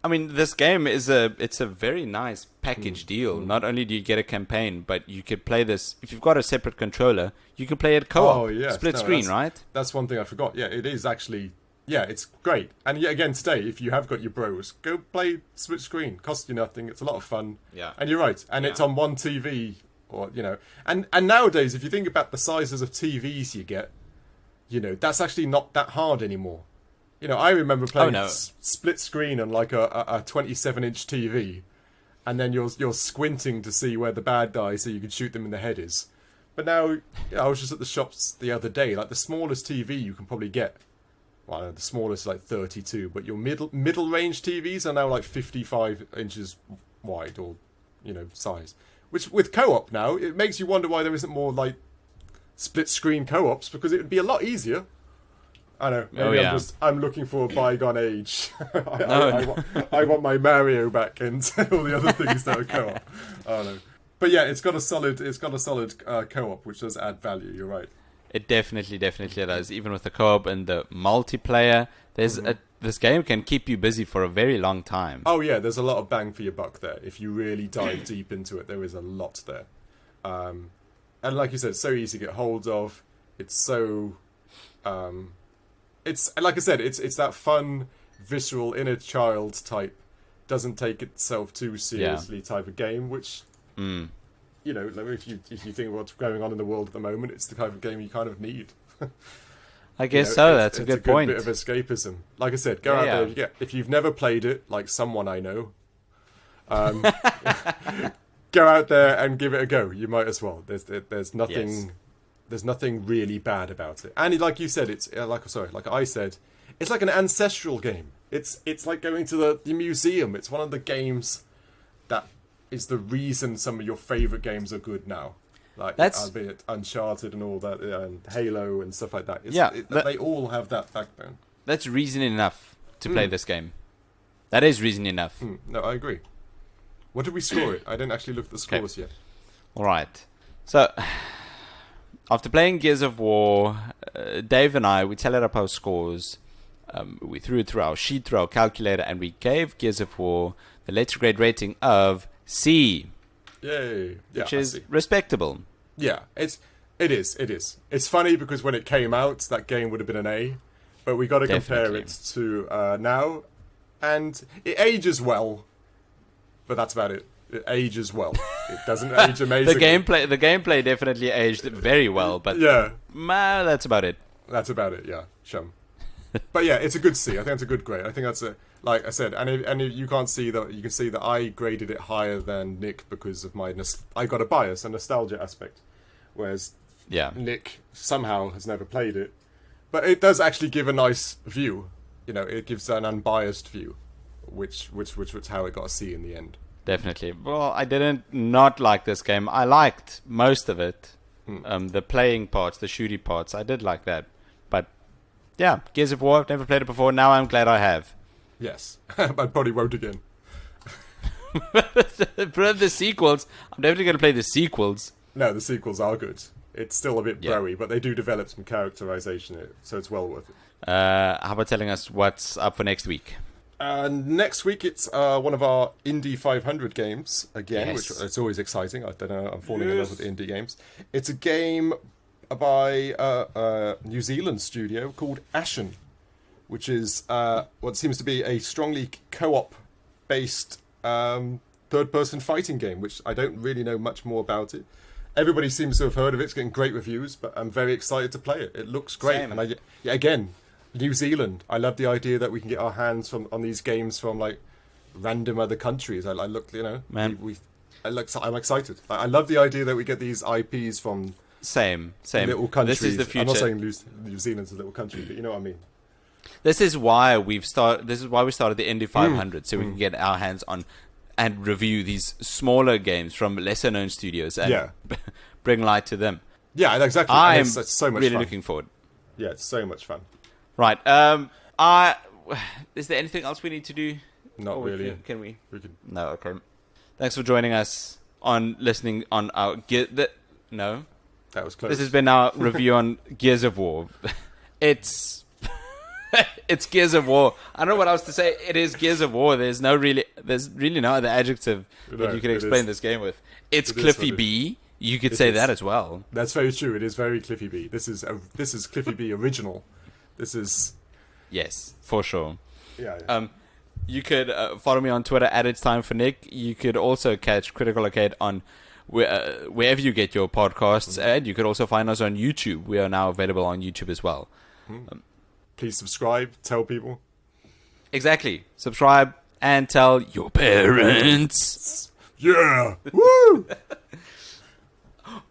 [SPEAKER 2] I mean, this game it's a very nice package deal. Not only do you get a campaign, but you could play this if you've got a separate controller. You can play it co-op, split screen, right?
[SPEAKER 1] That's one thing I forgot. Yeah, it is actually. Yeah, it's great. And yet again today, if you have got your bros, go play split screen. Costs you nothing. It's a lot of fun.
[SPEAKER 2] Yeah.
[SPEAKER 1] And you're right. And it's on one TV, or And nowadays, if you think about the sizes of TVs you get, that's actually not that hard anymore. I remember playing split screen on like a 27-inch TV, and then you're squinting to see where the bad guy so you can shoot them in the head is. But now, I was just at the shops the other day. Like the smallest TV you can probably get. Well, the smallest is like 32, but your middle range TVs are now like 55 inches wide, or size. Which with co-op now, it makes you wonder why there isn't more like split screen co-ops, because it would be a lot easier. I know. Maybe I'm looking for a bygone age. I want my Mario back and all the other things that are co-op. I don't know. But yeah, it's got a solid co-op, which does add value. You're right.
[SPEAKER 2] It definitely does. Even with the co-op and the multiplayer, this game can keep you busy for a very long time.
[SPEAKER 1] Oh yeah, there's a lot of bang for your buck there. If you really dive deep into it, there is a lot there. And like you said, it's so easy to get hold of. It's so, it's like I said, it's that fun, visceral inner child type, doesn't take itself too seriously type of game, which. If you think of what's going on in the world at the moment, it's the kind of game you kind of need.
[SPEAKER 2] I guess so. That's a good point.
[SPEAKER 1] It's a good bit of escapism. Like I said, go out there. If you've never played it, like someone I know, go out there and give it a go. You might as well. There's nothing. There's nothing really bad about it. And like you said, it's like I said, it's like an ancestral game. It's like going to the museum. It's one of the games that is the reason some of your favourite games are good now. Like, albeit Uncharted and all that, and Halo and stuff like that. They all have that backbone.
[SPEAKER 2] That's reason enough to play this game. That is reason enough.
[SPEAKER 1] No, I agree. What did we score it? I didn't actually look at the scores yet.
[SPEAKER 2] All right. So, after playing Gears of War, Dave and I, we tallied up our scores. We threw it through our sheet, through our calculator, and we gave Gears of War the letter grade rating of C.
[SPEAKER 1] Yay. Yeah,
[SPEAKER 2] which is respectable.
[SPEAKER 1] Yeah, it is. It's funny because when it came out, that game would have been an A, but we got to compare it to now, and it ages well, but that's about it. It ages well. It doesn't age amazingly.
[SPEAKER 2] The gameplay definitely aged very well, but that's about it.
[SPEAKER 1] That's about it. Yeah, chum. But yeah, it's a good C. I think it's a good grade. I think that's like I said, and if you can't see that, you can see that I graded it higher than Nick because of I got a bias, a nostalgia aspect, whereas Nick somehow has never played it. But it does actually give a nice view. It gives an unbiased view, which how it got a C in the end.
[SPEAKER 2] Definitely. Well, I didn't not like this game. I liked most of it. The playing parts, the shooty parts, I did like that. But yeah, Gears of War, I've never played it before. Now I'm glad I have.
[SPEAKER 1] Yes, I probably won't again.
[SPEAKER 2] For the sequels, I'm definitely going to play the sequels.
[SPEAKER 1] No, the sequels are good. It's still a bit broy, but they do develop some characterization in it, so it's well worth it.
[SPEAKER 2] How about telling us what's up for next week?
[SPEAKER 1] Next week, it's one of our Indie 500 games again,
[SPEAKER 2] Yes.
[SPEAKER 1] which it's always exciting. I don't know, I'm falling in love with indie games. It's a game by a New Zealand studio called Ashen, which is what seems to be a strongly co-op based third-person fighting game, which I don't really know much more about it. Everybody seems to have heard of it. It's getting great reviews, but I'm very excited to play it. It looks great.
[SPEAKER 2] Same.
[SPEAKER 1] And again, New Zealand. I love the idea that we can get our hands on these games from like random other countries. I look,
[SPEAKER 2] Man.
[SPEAKER 1] I'm excited. I love the idea that we get these IPs from
[SPEAKER 2] Same.
[SPEAKER 1] little countries.
[SPEAKER 2] This is the future.
[SPEAKER 1] I'm not saying New Zealand's a little country, but you know what I mean.
[SPEAKER 2] This is why we started the Indie 500, so we can get our hands on and review these smaller games from lesser known studios and bring light to them.
[SPEAKER 1] Yeah, exactly.
[SPEAKER 2] I'm
[SPEAKER 1] it's so much
[SPEAKER 2] really
[SPEAKER 1] fun.
[SPEAKER 2] looking forward.
[SPEAKER 1] Yeah, it's so much fun.
[SPEAKER 2] Right. Is there anything else we need to do?
[SPEAKER 1] Not really.
[SPEAKER 2] Can we?
[SPEAKER 1] We can.
[SPEAKER 2] No. Okay. Thanks for joining us on listening on our No.
[SPEAKER 1] That was close.
[SPEAKER 2] This has been our review on Gears of War. It's Gears of War. I don't know what else to say. It is Gears of War. There's really no other adjusive that you can explain this game with. It's Cliffy B. You could say that as well.
[SPEAKER 1] That's very true. It is very Cliffy B. This is Cliffy B original. This is
[SPEAKER 2] yes, for sure.
[SPEAKER 1] Yeah.
[SPEAKER 2] You could follow me on Twitter at It's Time for Nick. You could also catch Critical Arcade on wherever you get your podcasts, and you could also find us on YouTube. We are now available on YouTube as well.
[SPEAKER 1] Please subscribe. Tell people.
[SPEAKER 2] Exactly. Subscribe and tell your parents.
[SPEAKER 1] Yeah. Woo!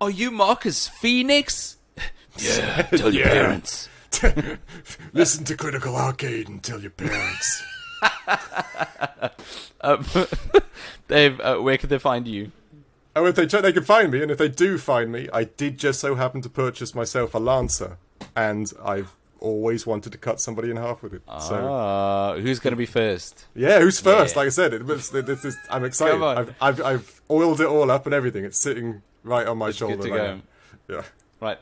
[SPEAKER 2] Are you Marcus Fenix? Yeah. Tell your parents.
[SPEAKER 1] Listen to Critical Arcade and tell your parents.
[SPEAKER 2] Dave, where can they find you?
[SPEAKER 1] Oh, if they can find me, and if they do find me, I did just so happen to purchase myself a Lancer, and I've always wanted to cut somebody in half with it. So
[SPEAKER 2] Who's going to be first?
[SPEAKER 1] yeah, who's first?
[SPEAKER 2] Yeah.
[SPEAKER 1] Like I said, I'm excited.
[SPEAKER 2] Come on.
[SPEAKER 1] I've oiled it all up and everything. It's sitting right on my shoulder.
[SPEAKER 2] Good to go.
[SPEAKER 1] Yeah.
[SPEAKER 2] Right.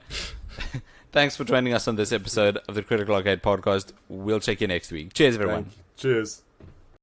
[SPEAKER 2] Thanks for joining us on this episode of the Critical Arcade Podcast. We'll check you next week. Cheers, everyone.
[SPEAKER 1] Cheers.